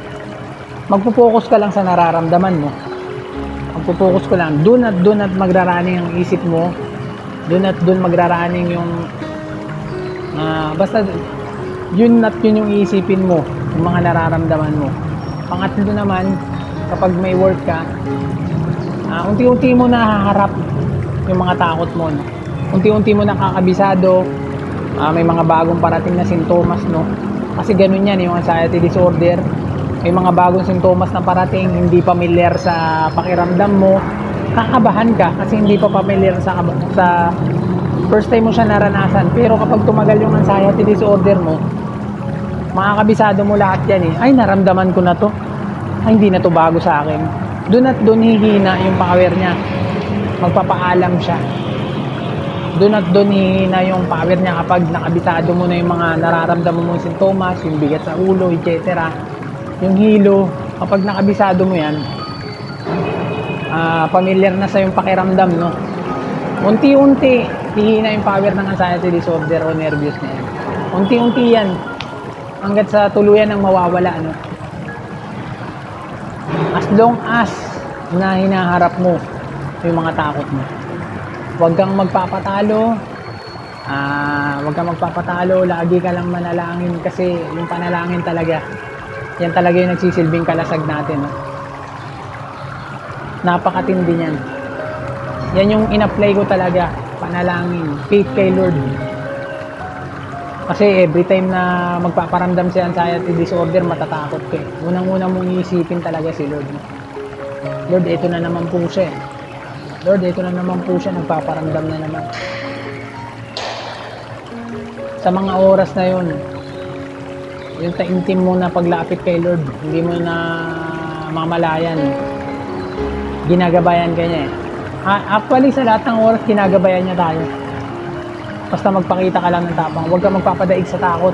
A: magpo-focus ka lang sa nararamdaman mo. Magpo-focus ka lang. Dun at magraraning ang isip mo. Dun magraraning Basta yun at yun yung iisipin mo, yung mga nararamdaman mo. Pangatlo naman, kapag may work ka, unti-unti mo nahaharap yung mga takot mo, no? Unti-unti mo nakakabisado, may mga bagong parating na sintomas, no? Kasi ganun yan, yung anxiety disorder. May mga bagong sintomas na parating, hindi familiar sa pakiramdam mo. Kakabahan ka kasi hindi pa familiar sa first time mo siya naranasan. Pero kapag tumagal yung anxiety disorder mo, makakabisado mo lahat yan eh. Ay, naramdaman ko na to. Ay, hindi na to bago sa akin. Doon at doon hihina yung power niya. Magpapaalam siya. Doon at doon hihina yung power niya kapag nakabisado mo na yung mga nararamdaman mong sintomas, yung bigat sa ulo, etc. Yung hilo, kapag nakabisado mo yan, familiar na sa yung pakiramdam, no? Unti-unti, hihina yung power ng anxiety disorder o nervous na yan. Unti-unti yan. Hanggat sa tuluyan ng mawawala, no? As long as na hinaharap mo yung mga takot mo. Huwag kang magpapatalo. Huwag kang magpapatalo. Lagi ka lang manalangin kasi yung panalangin talaga, yan talaga yung nagsisilbing kalasag natin, no? Napakatindi niyan. Yan yung in-apply ko talaga, panalangin, faith kay Lord. Kasi every time na magpaparamdam si anxiety disorder, matatakot ka. Unang-unang mong iisipin talaga si Lord. Lord, ito na naman po siya. Lord, ito na naman po siya, nagpaparamdam na naman. Sa mga oras na yun, yung taimtim mo na paglapit kay Lord, hindi mo na mamalayan. Ginagabayan ka niya eh. Actually, sa lahat ng oras, ginagabayan niya tayo. Basta magpakita ka lang ng tapang. Huwag ka magpapadaig sa takot.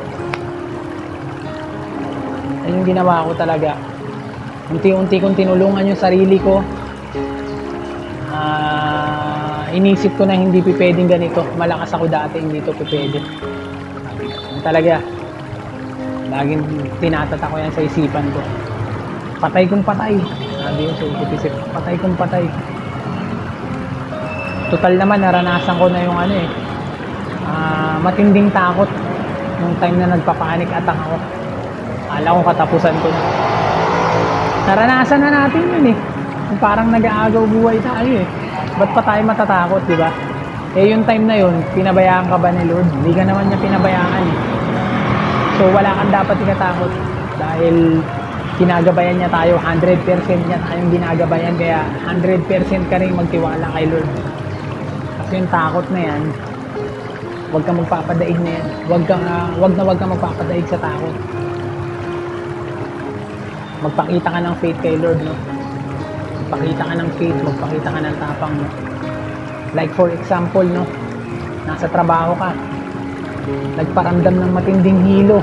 A: Ayun yung ginawa ko talaga. Unti-unti kong tinulungan yung sarili ko. Inisip ko na hindi pwedeng ganito. Malakas ako dati, hindi ito pwede. Talaga. Laging tinatata ko yan sa isipan ko. Patay kong patay. Sabi yun sa isip. Patay kong patay. Total naman, naranasan ko na yung matinding takot nung time na nagpapanik attack ako. Akala ko katapusan ko na. Naranasan na natin yun eh. Yung parang nag-aagaw buhay tayo eh. Ba't pa tayo matatakot, di ba? Eh yung time na yun, pinabayaan ka ba ni Lord? Hindi ka naman niya pinabayaan eh. So wala kang dapat ikatakot dahil ginagabayan niya tayo, 100% niya tayong ginagabayan, kaya 100% ka rin magtiwala kay Lord. Kasi yung takot na yan, huwag kang magpapadaig na yan. Huwag kang magpapadaig sa takot. Magpakita ka ng faith kay Lord, no? Magpakita ka ng faith, magpakita ka ng tapang, no? Like for example, no? Nasa trabaho ka, nagparamdam ng matinding hilo.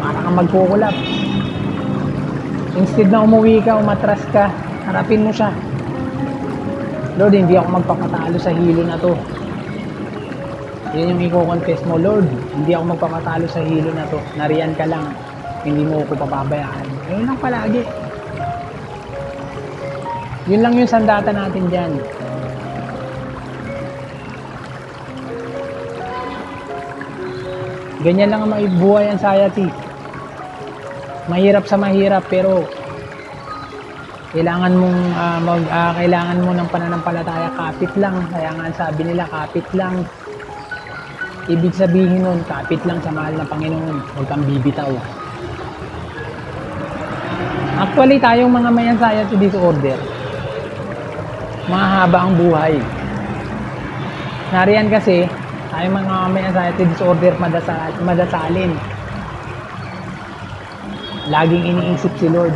A: Para kang magkukulap. Instead na umuwi ka, umatras ka, harapin mo siya. Lord, hindi ako magpapatalo sa hilo na to. Yun yung i-confess mo, Lord, hindi ako magpapatalo sa hilo na to. Nariyan ka lang, hindi mo ako papabayaan. Yun lang palagi. Yun lang yung sandata natin dyan. Ganyan lang ang buhay anxiety. Mahirap sa mahirap, pero kailangan mong kailangan mo ng pananampalataya. Kapit lang. Kaya nga sabi nila, kapit lang. Ibig sabihin nun, kapit lang sa mahal na Panginoon. Huwag kang bibitaw. Actually, tayong mga may anxiety disorder, mahaba ang buhay. Nariyan kasi, tayong mga may anxiety disorder, madasalin. Laging iniisip si Lord.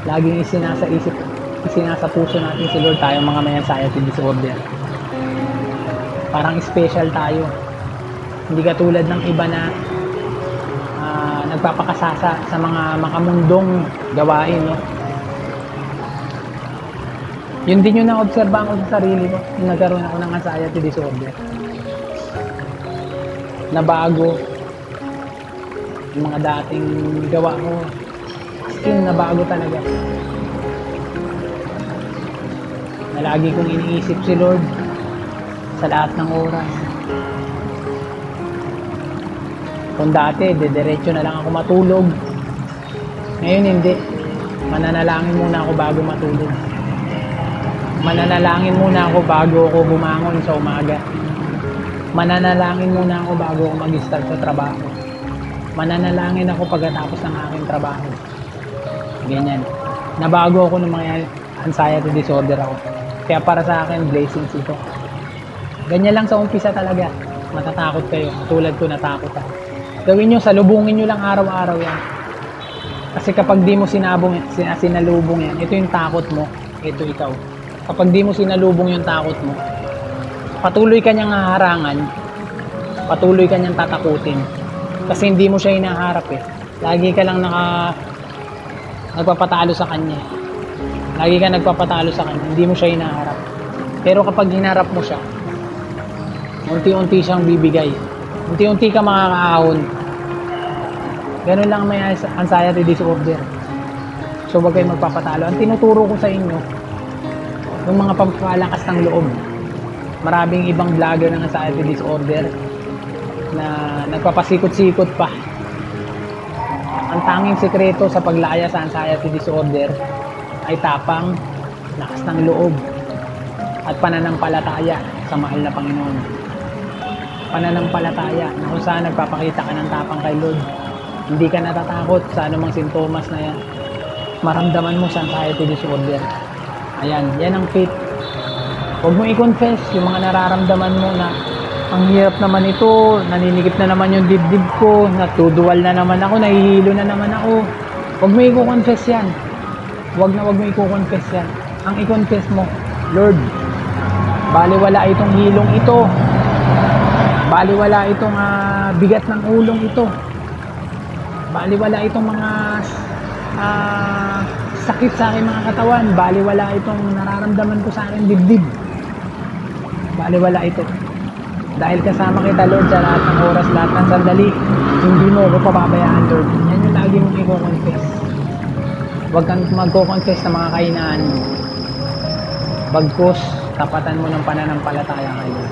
A: Laging isinasa puso natin si Lord, tayong mga may anxiety disorder. Parang special tayo. Hindi katulad ng iba na nagpapakasasa sa mga makamundong gawain, no? Yun din yung na-obserbahan ko sa sarili ko nung nagkaroon ako ng anxiety disorder. Nabago yung mga dating gawa ko. As in, nabago talaga. Na lagi kong iniisip si Lord. sa lahat ng oras. Kung dati, diretso na lang ako matulog. Ngayon hindi. Mananalangin muna ako bago matulog. Mananalangin muna ako bago ako bumangon sa umaga. Mananalangin muna ako bago ako mag-start sa trabaho. Mananalangin ako pagkatapos ng aking trabaho. Ganyan. Nabago ako ng mga anxiety disorder ako. Kaya para sa akin, blessings ito. Ganyan lang sa umpisa talaga. Matatakot kayo. Tulad ko, natakot ako. Gawin nyo, salubungin nyo lang araw-araw yan. Kasi kapag di mo sinalubong yan, ito yung takot mo, ito ikaw. Kapag di mo sinalubong yung takot mo, patuloy ka niyang haharangan, patuloy ka niyang tatakutin. Kasi hindi mo siya hinaharap eh. Lagi ka lang nagpapatalo sa kanya. Lagi ka nagpapatalo sa kanya, hindi mo siya hinaharap. Pero kapag hinarap mo siya, unti-unti siyang bibigay. Unti-unti ka makakaahon. Ganun lang may anxiety disorder. So wag kayo magpapatalo. Ang tinuturo ko sa inyo, yung mga pampalakas ng loob. Maraming ibang vlogger ng anxiety disorder na nagpapasikot-sikot pa. Ang tanging sekreto sa paglaya sa anxiety disorder ay tapang, lakas ng loob, at pananampalataya sa mahal na Panginoon. Pananampalataya na kung saan nagpapakita ka ng tapang kay Lord. Hindi ka natatakot sa anumang sintomas na yan. Maramdaman mo sa anxiety disorder. Ayan, yan ang faith. Huwag mo i-confess yung mga nararamdaman mo na ang hirap naman ito, naninikip na naman yung dibdib ko, natuduwal na naman ako, nahihilo na naman ako. Huwag mo i-confess yan. Huwag mo i-confess yan. Ang i-confess mo, Lord, baliwala itong hilong ito. Baliwala itong bigat ng ulong ito. Baliwala itong mga sakit sa aking mga katawan. Baliwala itong nararamdaman ko sa aking dibdib. Baliwala ito. Dahil kasama kita, Lord, sa lahat ng oras, lahat ng sandali, hindi mo ako pababayaan, Lord. Yan yung lagi mong i-confess. Huwag kang magko-confess ng mga kahinaan mo. Bagkus, tapatan mo ng pananampalataya kay Lord.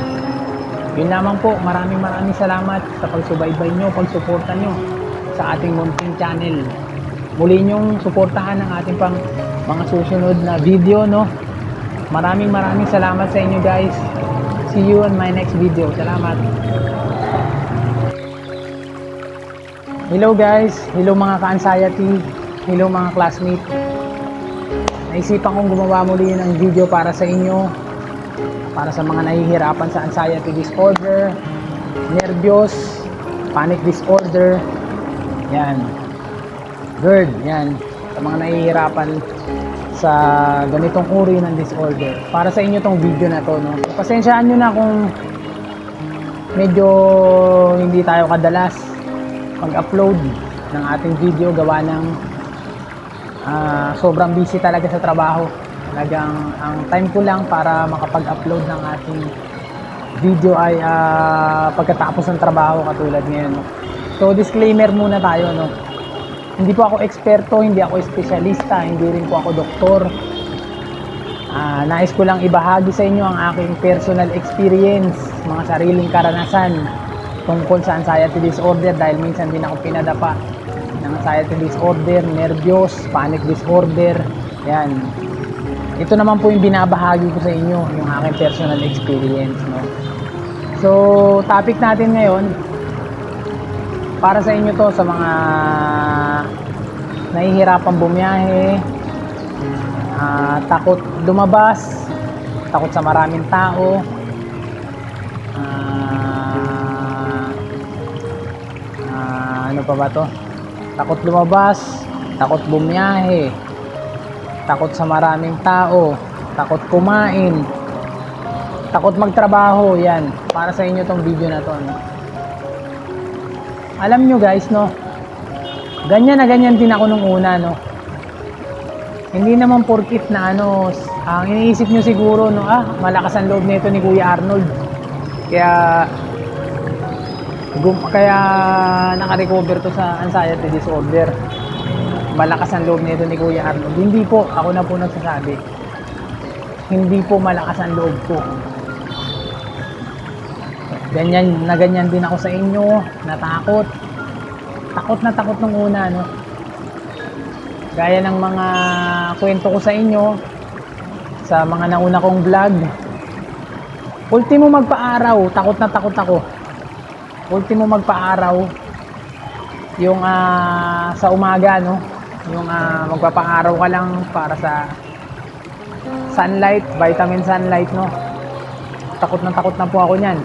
A: Yun lamang po, maraming salamat sa pagsubaybay nyo, pagsuporta nyo sa ating munting channel. Muli nyong suportahan ang ating pang mga susunod na video, no? Maraming salamat sa inyo, guys. See you on my next video. Salamat. Hello guys, hello mga ka-anxiety, hello mga classmates. Naisipan kong gumawa muli ng video para sa inyo. Para sa mga nahihirapan sa anxiety disorder, nervyos, panic disorder, yan, GERD, yan, sa mga nahihirapan sa ganitong uri ng disorder. Para sa inyo tong video na to, no? Pasensyaan nyo na kung medyo hindi tayo kadalas mag-upload ng ating video, gawa ng sobrang busy talaga sa trabaho. Talagang ang time ko lang para makapag-upload ng ating video ay pagkatapos ng trabaho, katulad ngayon, no? So disclaimer muna tayo, no? Hindi po ako eksperto, hindi ako espesyalista, hindi rin po ako doktor. Nais ko lang ibahagi sa inyo ang aking personal experience, mga sariling karanasan tungkol sa anxiety disorder, dahil minsan din ako pinadapa ng anxiety disorder, nervyos, panic disorder. Yan. Ito naman po yung binabahagi ko sa inyo, yung aking personal experience, no? So, topic natin ngayon, para sa inyo to, sa mga nahihirapan bumiyahe, takot lumabas, takot sa maraming tao, ano pa ba to? Takot lumabas, takot bumiyahe, takot sa maraming tao, takot kumain, takot magtrabaho. Yan, para sa inyo tong video na to, no? Alam nyo guys, no, ganyan na ganyan din ako nung una, no. Hindi naman porkit na ano, ang iniisip nyo siguro, no, malakas ang loob nito ni Kuya Arnold, kaya naka-recover to sa anxiety disorder. Malakas ang loob nito ni Kuya Arnold. Hindi po, ako na po nagsasabi. Hindi po malakas ang loob ko. Ganyan din ako sa inyo, natakot. Takot na takot nung una, no? Gaya ng mga kwento ko sa inyo, sa mga nauna kong vlog. Ultimo magpa-araw, takot na takot ako. Ultimo magpa-araw, yung sa umaga, no? Yung magpapa-araw ka lang para sa sunlight, vitamin sunlight, no? Takot na po ako niyan.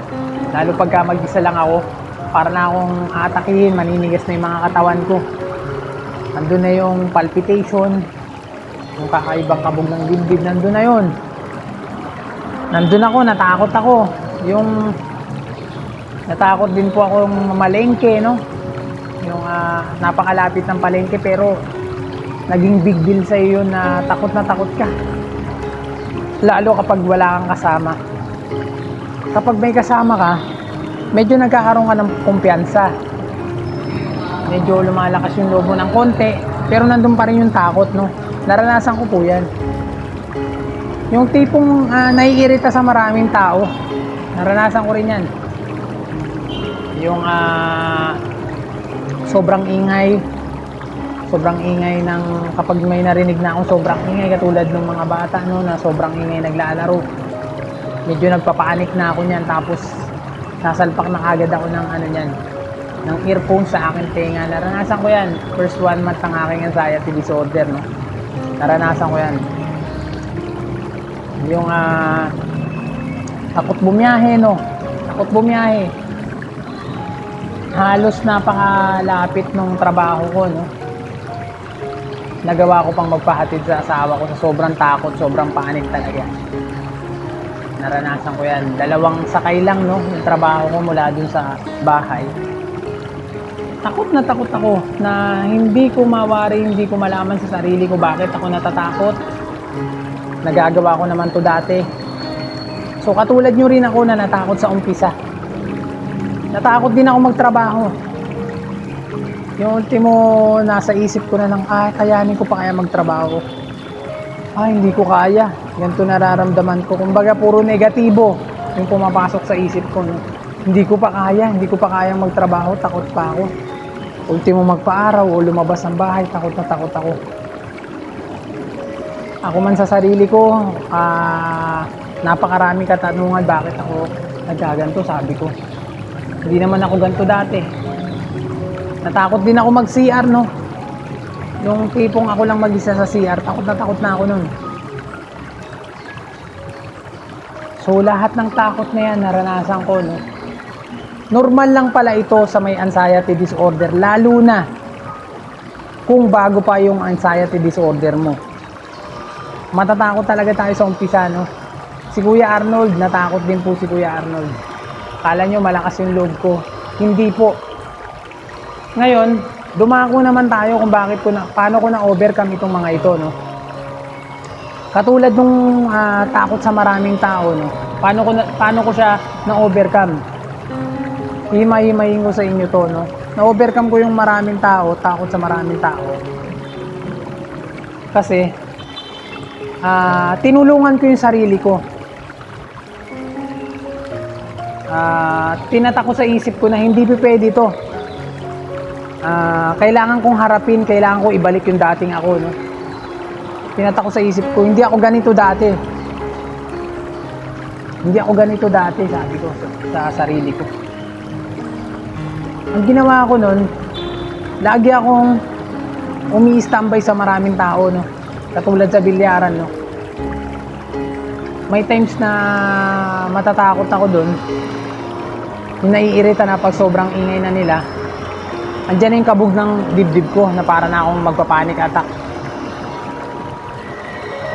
A: Lalo pagka mag-isa lang ako, para na akong atakihin, maninigas na yung mga katawan ko. Nandun na yung palpitation, yung kakaibang kabog ng dibdib, nandun na yun. Nandun ako, natakot ako. Yung natakot din po akong mamalengke, no? Yung napakalapit ng palengke, pero naging big deal sa iyo na takot ka. Lalo kapag wala kang kasama. Kapag may kasama ka, medyo nagkakaroon ka ng kumpiyansa. Medyo lumalakas yung loob mo ng konti, pero nandun pa rin yung takot, no? Naranasan ko po yan. Yung tipong naiirita sa maraming tao, naranasan ko rin yan. Yung sobrang ingay ng kapag may narinig na akong sobrang ingay, katulad ng mga bata, no, na sobrang ingay naglalaro. Medyo nagpapanik na ako niyan, tapos sasalpak na agad ako ng ng earphone sa akin tenga. Naranasan ko yan. First 1 month ng aking anxiety disorder, no? Naranasan ko yan. Yung takot bumiyahe, no? Takot bumiyahe. Halos napakalapit ng trabaho ko, no? Nagawa ko pang magpahatid sa asawa ko sa sobrang takot, sobrang panik talaga. Naranasan ko yan. 2 sakay lang, no? Yung trabaho ko mula dun sa bahay. Takot na takot ako na hindi ko mawari, hindi ko malaman sa sarili ko bakit ako natatakot. Nagagawa ko naman to dati. So katulad nyo rin ako na natakot sa umpisa. Natakot din ako magtrabaho. Yung ultimo nasa isip ko na lang, kayanin ko pa kaya magtrabaho. Hindi ko kaya. Ganito nararamdaman ko. Kumbaga puro negatibo yung pumapasok sa isip ko, no? Hindi ko pa kayang magtrabaho, takot pa ako. Ultimo magpa-araw o lumabas ng bahay, takot na takot ako. Ako man sa sarili ko, napakaraming katanungan bakit ako nagkaganto, sabi ko. Hindi naman ako ganito dati. Natakot din ako mag-CR, no? Yung tipong ako lang mag-isa sa CR, takot na ako nun. So lahat ng takot na yan, naranasan ko, no? Normal lang pala ito sa may anxiety disorder, lalo na kung bago pa yung anxiety disorder mo. Matatakot talaga tayo sa umpisa, no? Si Kuya Arnold, natakot din po si Kuya Arnold. Kala nyo malakas yung loob ko. Hindi po. Ngayon, dumako naman tayo kung paano ko na-overcome itong mga ito, no? Katulad nung takot sa maraming tao, no? Paano ko siya na-overcome? Himay-himayin ko sa inyo to, no? Na-overcome ko yung maraming tao, takot sa maraming tao. Kasi, tinulungan ko yung sarili ko. Tinatak ko sa isip ko na hindi pwede ito. Kailangan kong harapin, kailangan ko ibalik yung dating ako, no? Tinatak ko sa isip ko, hindi ako ganito dati. Hindi ako ganito dati, sabi ko sa sarili ko. Ang ginawa ko nun, lagi akong umi-standby sa maraming tao, no? Katulad sa bilyaran, no? May times na matatakot ako dun. Yung naiirita na pag sobrang ingay na nila. Andyan na yung kabog ng dibdib ko na para na akong magpa-panic attack.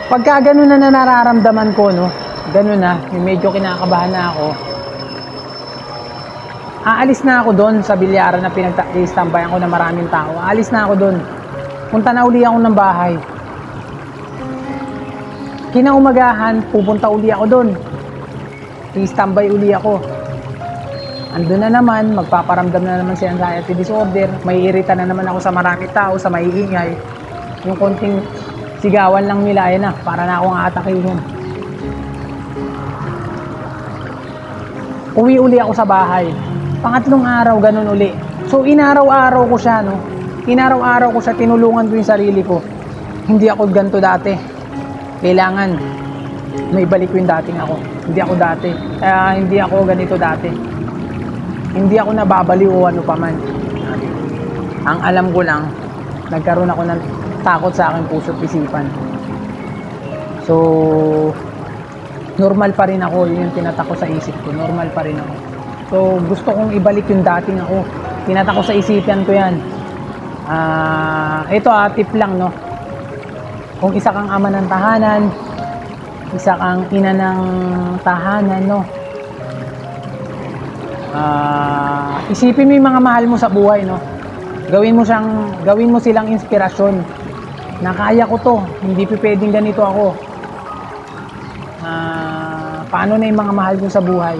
A: Pagka ganun na nararamdaman ko, no? Ganun na, yung medyo kinakabahan na ako. Aalis na ako doon sa bilyaran na pinag-istambayan ko na maraming tao. Aalis na ako doon. Punta na uli ako ng bahay. Kinaumagahan, pupunta uli ako doon. I-standby uli ako. Andun na naman, magpaparamdam na naman si anxiety disorder. May irita na naman ako sa maraming tao, sa maiingay. Yung konting sigawan lang nila, ayun na, para na akong aatakihin. Uwi uli ako sa bahay. Pangatlong araw, ganun uli. So, inaraw-araw ko siya, no? Inaraw-araw ko siya, tinulungan ko yung sarili ko. Hindi ako ganito dati. Kailangan may balik ko yung dating ako. Hindi ako dati. Kaya hindi ako ganito dati. Hindi ako nababaliw o ano pa man. Ang alam ko lang, nagkaroon ako ng takot sa aking puso't isipan. So, normal pa rin ako. Yun yung tinatakot sa isip ko. Normal pa rin ako. So, gusto kong ibalik yung dating ako. Tinatakot sa isipan ko yan. Ito tip lang, no? Kung isa kang ama ng tahanan, isa kang ina ng tahanan, no? Isipin mo yung mga mahal mo sa buhay, no? Gawin mo silang inspirasyon na kaya ko to, hindi pwedeng ganito ako. Paano na yung mga mahal mo sa buhay?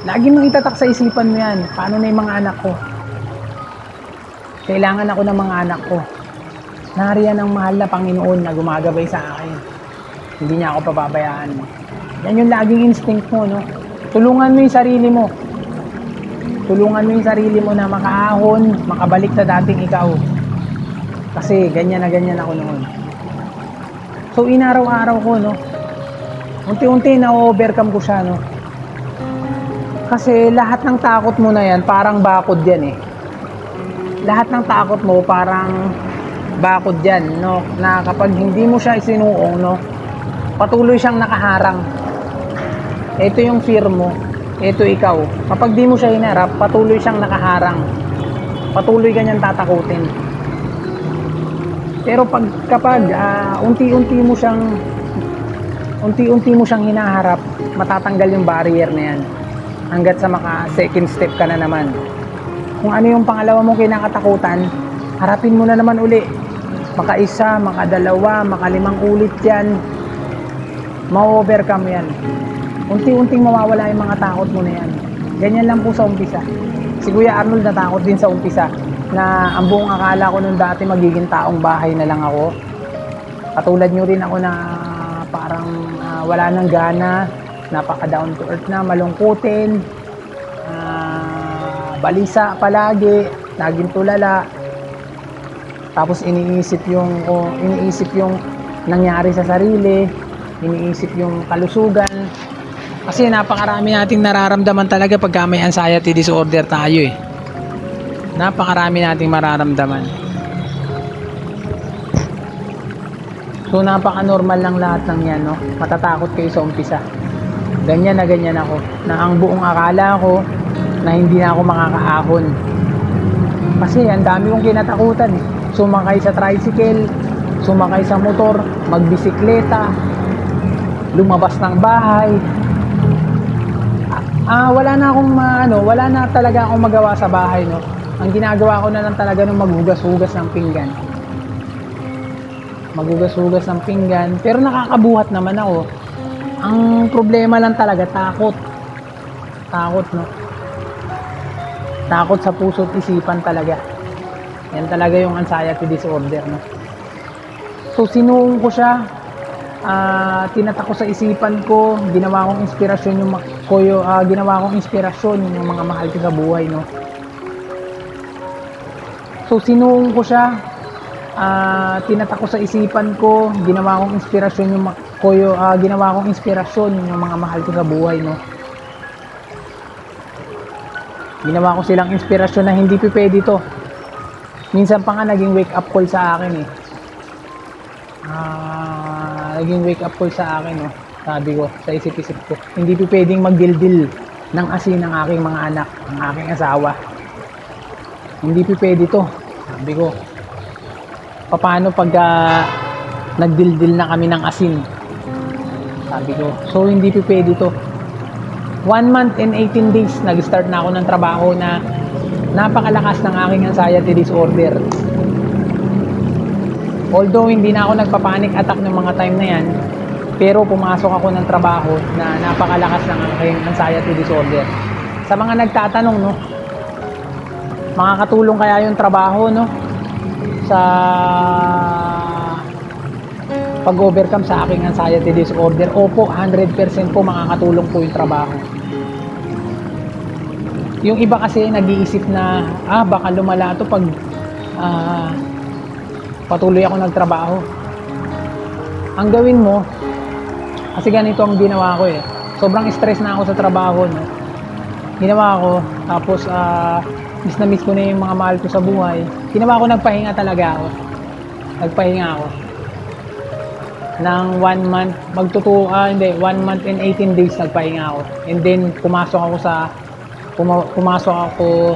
A: Lagi mong itatak sa isipan mo yan. Paano na yung mga anak ko? Kailangan ako ng mga anak ko. Nariyan ang mahal na Panginoon na gumagabay sa akin. Hindi niya ako pababayaan. Yan yung laging instinct mo, no? Tulungan mo yung sarili mo. Tulungan mo yung sarili mo na makaahon, makabalik sa dating ikaw. Kasi ganyan na ganyan ako noon. So, inaraw-araw ko, no? Unti-unti na-overcome ko siya, no? Kasi lahat ng takot mo na yan, parang bakod yan, eh. Lahat ng takot mo, parang bakod yan, no? Na kapag hindi mo siya isinuong, no? Patuloy siyang nakaharang. Ito yung fear mo. Ito ikaw. Kapag di mo siya hinarap, patuloy siyang nakaharang. Patuloy ganyan tatakutin. Pero kapag unti-unti mo siyang hinaharap, matatanggal yung barrier na yan. Hanggat sa second step ka na naman. Kung ano yung pangalawa mong kinakatakutan, harapin mo na naman uli. Maka-1, maka-2, maka-5 ulit yan. Ma-overcome yan. Unti-unting mawawala yung mga takot mo na yan. Ganyan lang po sa umpisa. Si Kuya Arnold natakot din sa umpisa na ang buong akala ko nung dati magiging taong bahay na lang ako. Katulad nyo rin ako na parang wala nang gana, napaka down to earth na, malungkutin, balisa palagi, laging tulala. Tapos iniisip yung nangyari sa sarili, iniisip yung kalusugan. Kasi napakarami nating nararamdaman talaga pagka may anxiety disorder tayo, eh. Napakarami nating mararamdaman. So napaka-normal lang lahat ng yan, no? Matatakot kayo sa umpisa. Ganyan ako. Na ang buong akala ko na hindi na ako makakaahon. Kasi ang dami kong kinatakutan, eh. Sumakay sa tricycle, sumakay sa motor, magbisikleta, lumabas ng bahay. Wala na talaga akong magawa sa bahay, no. Ang ginagawa ko na lang talaga nung maghugas-hugas ng pinggan. Maghugas-hugas ng pinggan, pero nakakabuhat naman ako. Ang problema lang talaga, takot. Takot, no. Takot sa puso't isipan talaga. Yan talaga yung anxiety disorder, no. So sinuong ko siya, tinatak ko sa isipan ko, ginawa kong inspirasyon yung mga mahal ko sa buhay, no. So sinuong ko siya, tinatak ko sa isipan ko, ginawa kong inspirasyon yung mga mahal ko sa buhay, no. Ginawa ko silang inspirasyon na hindi pwede to. Minsan pa nga naging wake up call sa akin, eh. Naging wake up call sa akin, no. Sabi ko, sa isip-isip ko, hindi pwedeng magdildil ng asin ng aking mga anak, ng aking asawa. Hindi pwede to. Sabi ko, paano pag nagdildil na kami ng asin? Sabi ko, so hindi pwede to. 1 month and 18 days, nag-start na ako ng trabaho na napakalakas ng aking anxiety disorder. Although hindi na ako nagpa-panic attack ng mga time na yan, pero pumasok ako ng trabaho na napakalakas ng aking anxiety disorder. Sa mga nagtatanong, no, makakatulong kaya yung trabaho, no, sa pag-overcome sa aking anxiety disorder. Opo, 100% po makakatulong po yung trabaho. Yung iba kasi nag-iisip na, baka lumala to pag patuloy ako nagtrabaho. Ang gawin mo, kasi ganito ang ginawa ko eh. Sobrang stress na ako sa trabaho, no? Ginawa ko, tapos miss na miss ko na yung mga mahal ko sa buhay. Ginawa ko, nagpahinga talaga ako. Nagpahinga ako. Ng 1 month, 1 month and 18 days nagpahinga ako. And then, pumasok ako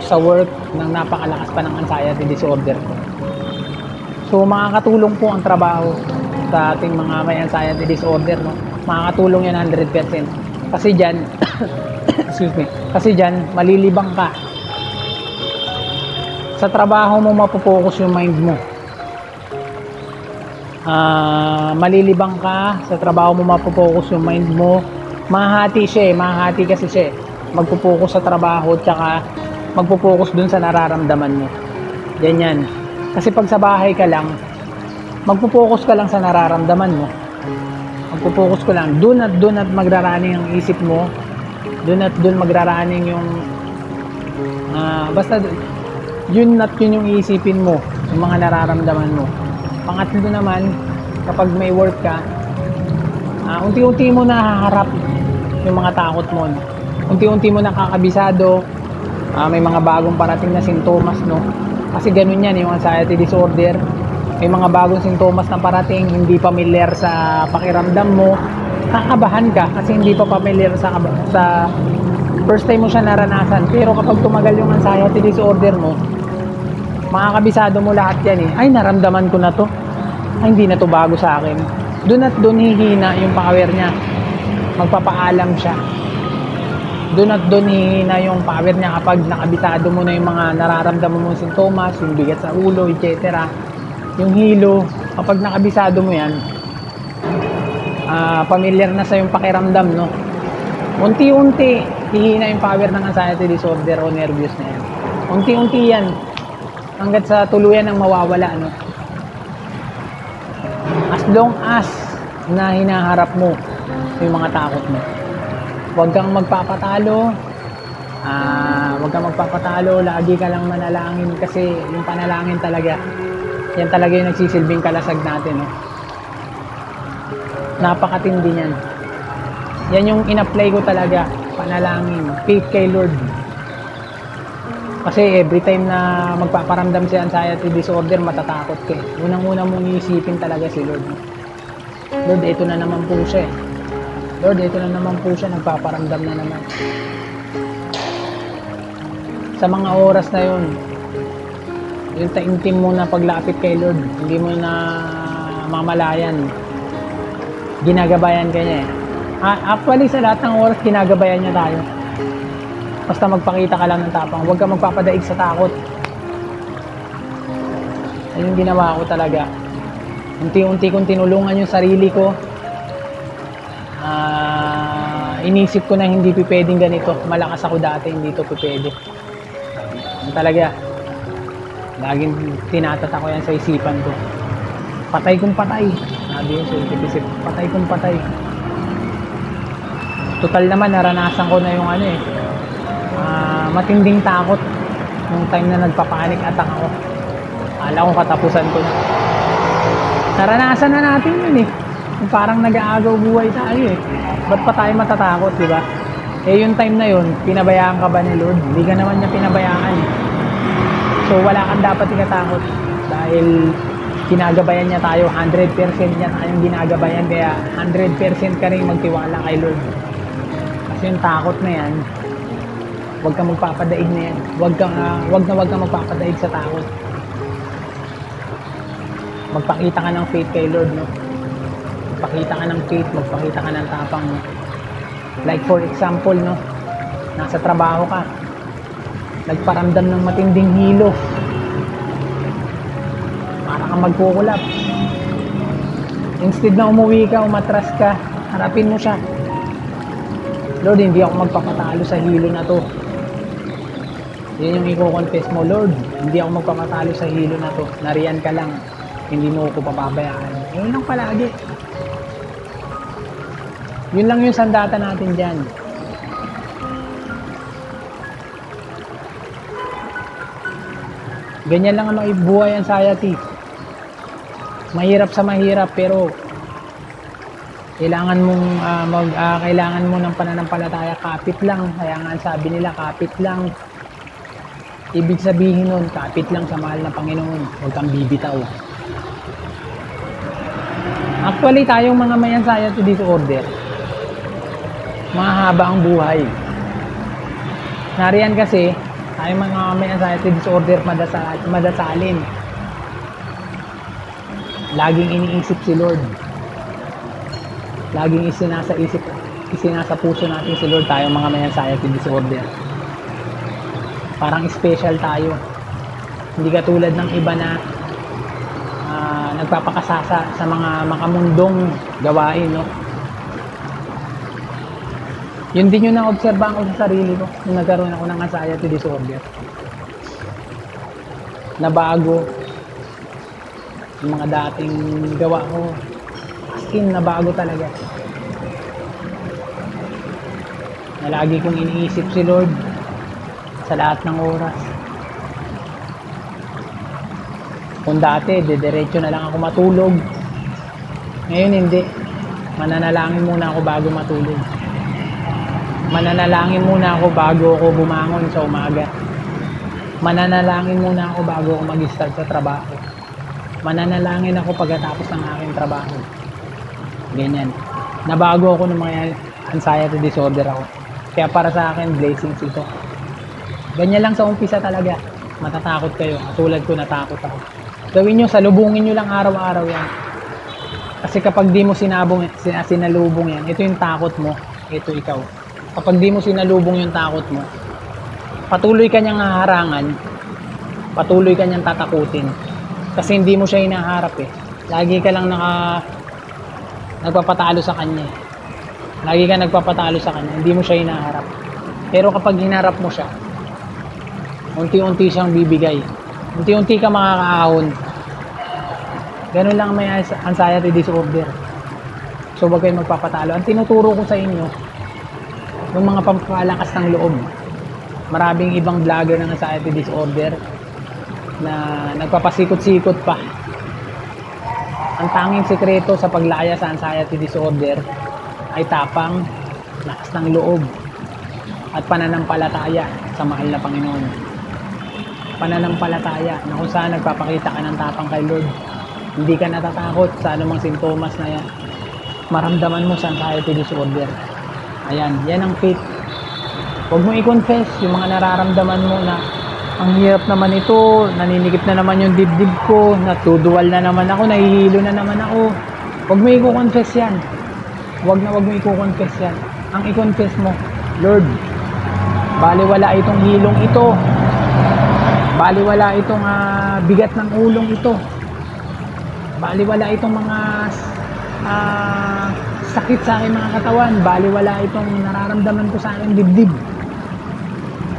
A: sa work ng napakalakas pa ng anxiety disorder ko. So, makakatulong po ang trabaho sa ating mga may anxiety disorder, no? Makakatulong yan 100%. Kasi dyan, excuse me, kasi dyan, malilibang ka. Sa trabaho mo, mapopokus yung mind mo. Malilibang ka, sa trabaho mo, mapopokus yung mind mo. Mahati kasi siya eh. Magpo-focus sa trabaho, tsaka magpo-focus dun sa nararamdaman mo. Ganyan. Kasi pag sa bahay ka lang, magpo-focus ka lang sa nararamdaman mo. Magpo-focus ka lang. Dun at magraraning ang isip mo. Dun magraraning yung basta yun yung iisipin mo, yung mga nararamdaman mo. Pangatlo naman, kapag may work ka, unti-unti mo nahaharap yung mga takot mo, no? Unti-unti mo nakakabisado, may mga bagong parating na sintomas, no? Kasi ganun yan, yung anxiety disorder. May mga bagong sintomas na parating, hindi familiar sa pakiramdam mo. Kakabahan ka kasi hindi pa familiar sa first time mo siya naranasan. Pero kapag tumagal yung anxiety disorder mo, makakabisado mo lahat yan eh. Ay, naramdaman ko na to. Ay, hindi na to bago sa akin. Doon hihina yung power niya. Magpapaalam siya. Doon hihina yung power niya kapag nakabisado mo na yung mga nararamdaman mong sintomas, yung bigat sa ulo, etc. Yung hilo, kapag nakabisado mo yan, familiar na sa yung pakiramdam, no? Unti-unti hihina yung power ng anxiety disorder o nervous na yan. Unti-unti yan hanggat sa tuluyan ng mawawala, no? As long as na hinaharap mo yung mga takot mo, huwag kang magpapatalo. Lagi ka lang manalangin, kasi yung panalangin talaga, yan talaga yung nagsisilbing kalasag natin, no? Napakatindi niyan. Yan yung in-apply ko talaga, panalangin, faith kay Lord. Kasi every time na magpaparamdam si anxiety disorder, matatakot ka. Unang-una mong iisipin talaga si Lord. Lord, ito na naman po siya. Lord, ito na naman po siya, nagpaparamdam na naman. Sa mga oras na yun, yung taimtim mo na paglapit kay Lord, hindi mo na mamalayan, ginagabayan ka niya eh. Actually, sa lahat ng oras, ginagabayan niya tayo. Basta magpakita ka lang ng tapang, huwag ka magpapadaig sa takot. Ayun yung ginawa ko talaga. Unti-unti kong tinulungan yung sarili ko. Inisip ko na hindi pwedeng ganito. Malakas ako dati, hindi to pwede. Talaga, laging tinatatak ko yan sa isipan ko. Patay kung patay. Sabi yun sa isip, patay kung patay. Total naman, naranasan ko na yung matinding takot nung time na nagpapanik attack ako. Akala ko katapusan ko na. Naranasan na natin yun eh. Parang nag-aagaw buhay tayo eh. Ba't pa tayo matatakot, di ba? Eh yung time na yun, pinabayaan ka ba ni Lord? Hindi ka naman niya pinabayaan eh. So wala kang dapat ikatakot dahil ginagabayan niya tayo, 100% niya tayong ginagabayan, kaya 100% ka rin magtiwala kay Lord. Kasi yung takot na yan, huwag kang magpapadaig na yan. Huwag kang magpapadaig sa takot. Magpakita ka ng faith kay Lord, no? Magpakita ka ng faith, magpakita ka ng tapang, no? Like for example, no? Nasa trabaho ka, nagparamdam ng matinding hilo, para kang magkukulap. Instead na umuwi ka, umatras ka, harapin mo siya. Lord, hindi ako magpapatalo sa hilo na to. Yan yung i-confess mo, Lord, hindi ako magpapatalo sa hilo na to. Nariyan ka lang, hindi mo ako papabayaan. Yun lang palagi. Yun lang yung sandata natin dyan. Ganyan lang ang buhay anxiety. Mahirap sa mahirap, pero kailangan mong kailangan mo ng pananampalataya. Kapit lang, kaya nga sabi nila kapit lang. Ibig sabihin nun, kapit lang sa mahal na Panginoon, huwag kang bibitaw. Actually, tayong mga may anxiety disorder, mahaba ang buhay. Nariyan kasi, tayong mga may anxiety disorder, madasalin. Laging iniisip si Lord. Laging isinasa puso natin si Lord, tayong mga may anxiety disorder. Parang special tayo. Hindi katulad ng iba na nagpapakasasa sa mga makamundong gawain, no? Yun din yung na-obserbahan ko sa sarili ko nung nagkaroon ako ng anxiety disorder. Nabago yung mga dating gawa ko. As in, nabago talaga. Na lagi kong iniisip si Lord sa lahat ng oras. Kung dati, diretso na lang ako matulog. Ngayon hindi. Mananalangin muna ako bago matulog. Mananalangin muna ako bago ako bumangon sa umaga. Mananalangin muna ako bago ako mag-start sa trabaho. Mananalangin ako pagkatapos ng aking trabaho. Ganyan. Nabago ako ng mga anxiety disorder ako. Kaya para sa akin, blessings ito. Ganyan lang sa umpisa talaga. Matatakot kayo. Katulad ko, natakot ako. Gawin nyo, salubungin nyo lang araw-araw yan. Kasi kapag di mo sinalubong yan, ito yung takot mo, ito ikaw. Kapag di mo sinalubong yung takot mo, patuloy ka niyang haharangan, patuloy ka niyang tatakutin. Kasi hindi mo siya hinaharap eh. Lagi ka lang nagpapatalo sa kanya. Lagi ka nagpapatalo sa kanya, hindi mo siya hinaharap. Pero kapag hinarap mo siya, unti-unti siyang bibigay. Unti-unti ka makakaahon. Ganun lang may anxiety disorder. So wag kayong magpapatalo. Ang tinuturo ko sa inyo, yung mga pampalakas ng loob. Maraming ibang vlogger ng anxiety disorder na nagpapasikot-sikot pa. Ang tanging sekreto sa paglaya sa anxiety disorder ay tapang, lakas ng loob, at pananampalataya sa mahal na Panginoon. Pananampalataya na kung saan nagpapakita ka ng tapang kay Lord. Hindi ka natatakot sa anumang sintomas na yan maramdaman mo sa anxiety disorder. Ayan, yan ang faith. Huwag mo i-confess yung mga nararamdaman mo na ang hirap naman ito, naninikip na naman yung dibdib ko, natuduwal na naman ako, nahihilo na naman ako. Huwag mo i-confess yan. Huwag mo i-confess yan. Ang i-confess mo, Lord, baliwala itong hilong ito. Baliwala itong bigat ng ulong ito. Baliwala itong mga sakit sa aking mga katawan. Baliwala itong nararamdaman ko sa aking dibdib.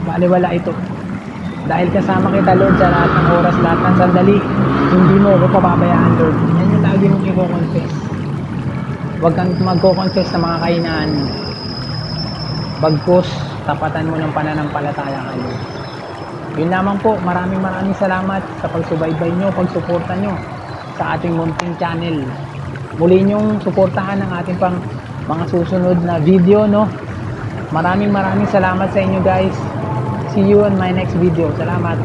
A: Baliwala ito. Dahil kasama kita, Lord, sa lahat ng oras, lahat ng sandali. Hindi mo ako pababayaan, Lord. Yan yung lagi mong i-confess. Huwag kang magko-confess sa mga kahinaan mo. Bagkus, tapatan mo ng pananampalataya kay Lord. Yun lamang po. Maraming salamat sa pagsubaybay nyo, pagsuporta nyo sa ating munting channel. Muli nyong suportahan ang ating pang mga susunod na video, no? Maraming salamat sa inyo, guys. See you on my next video. Salamat.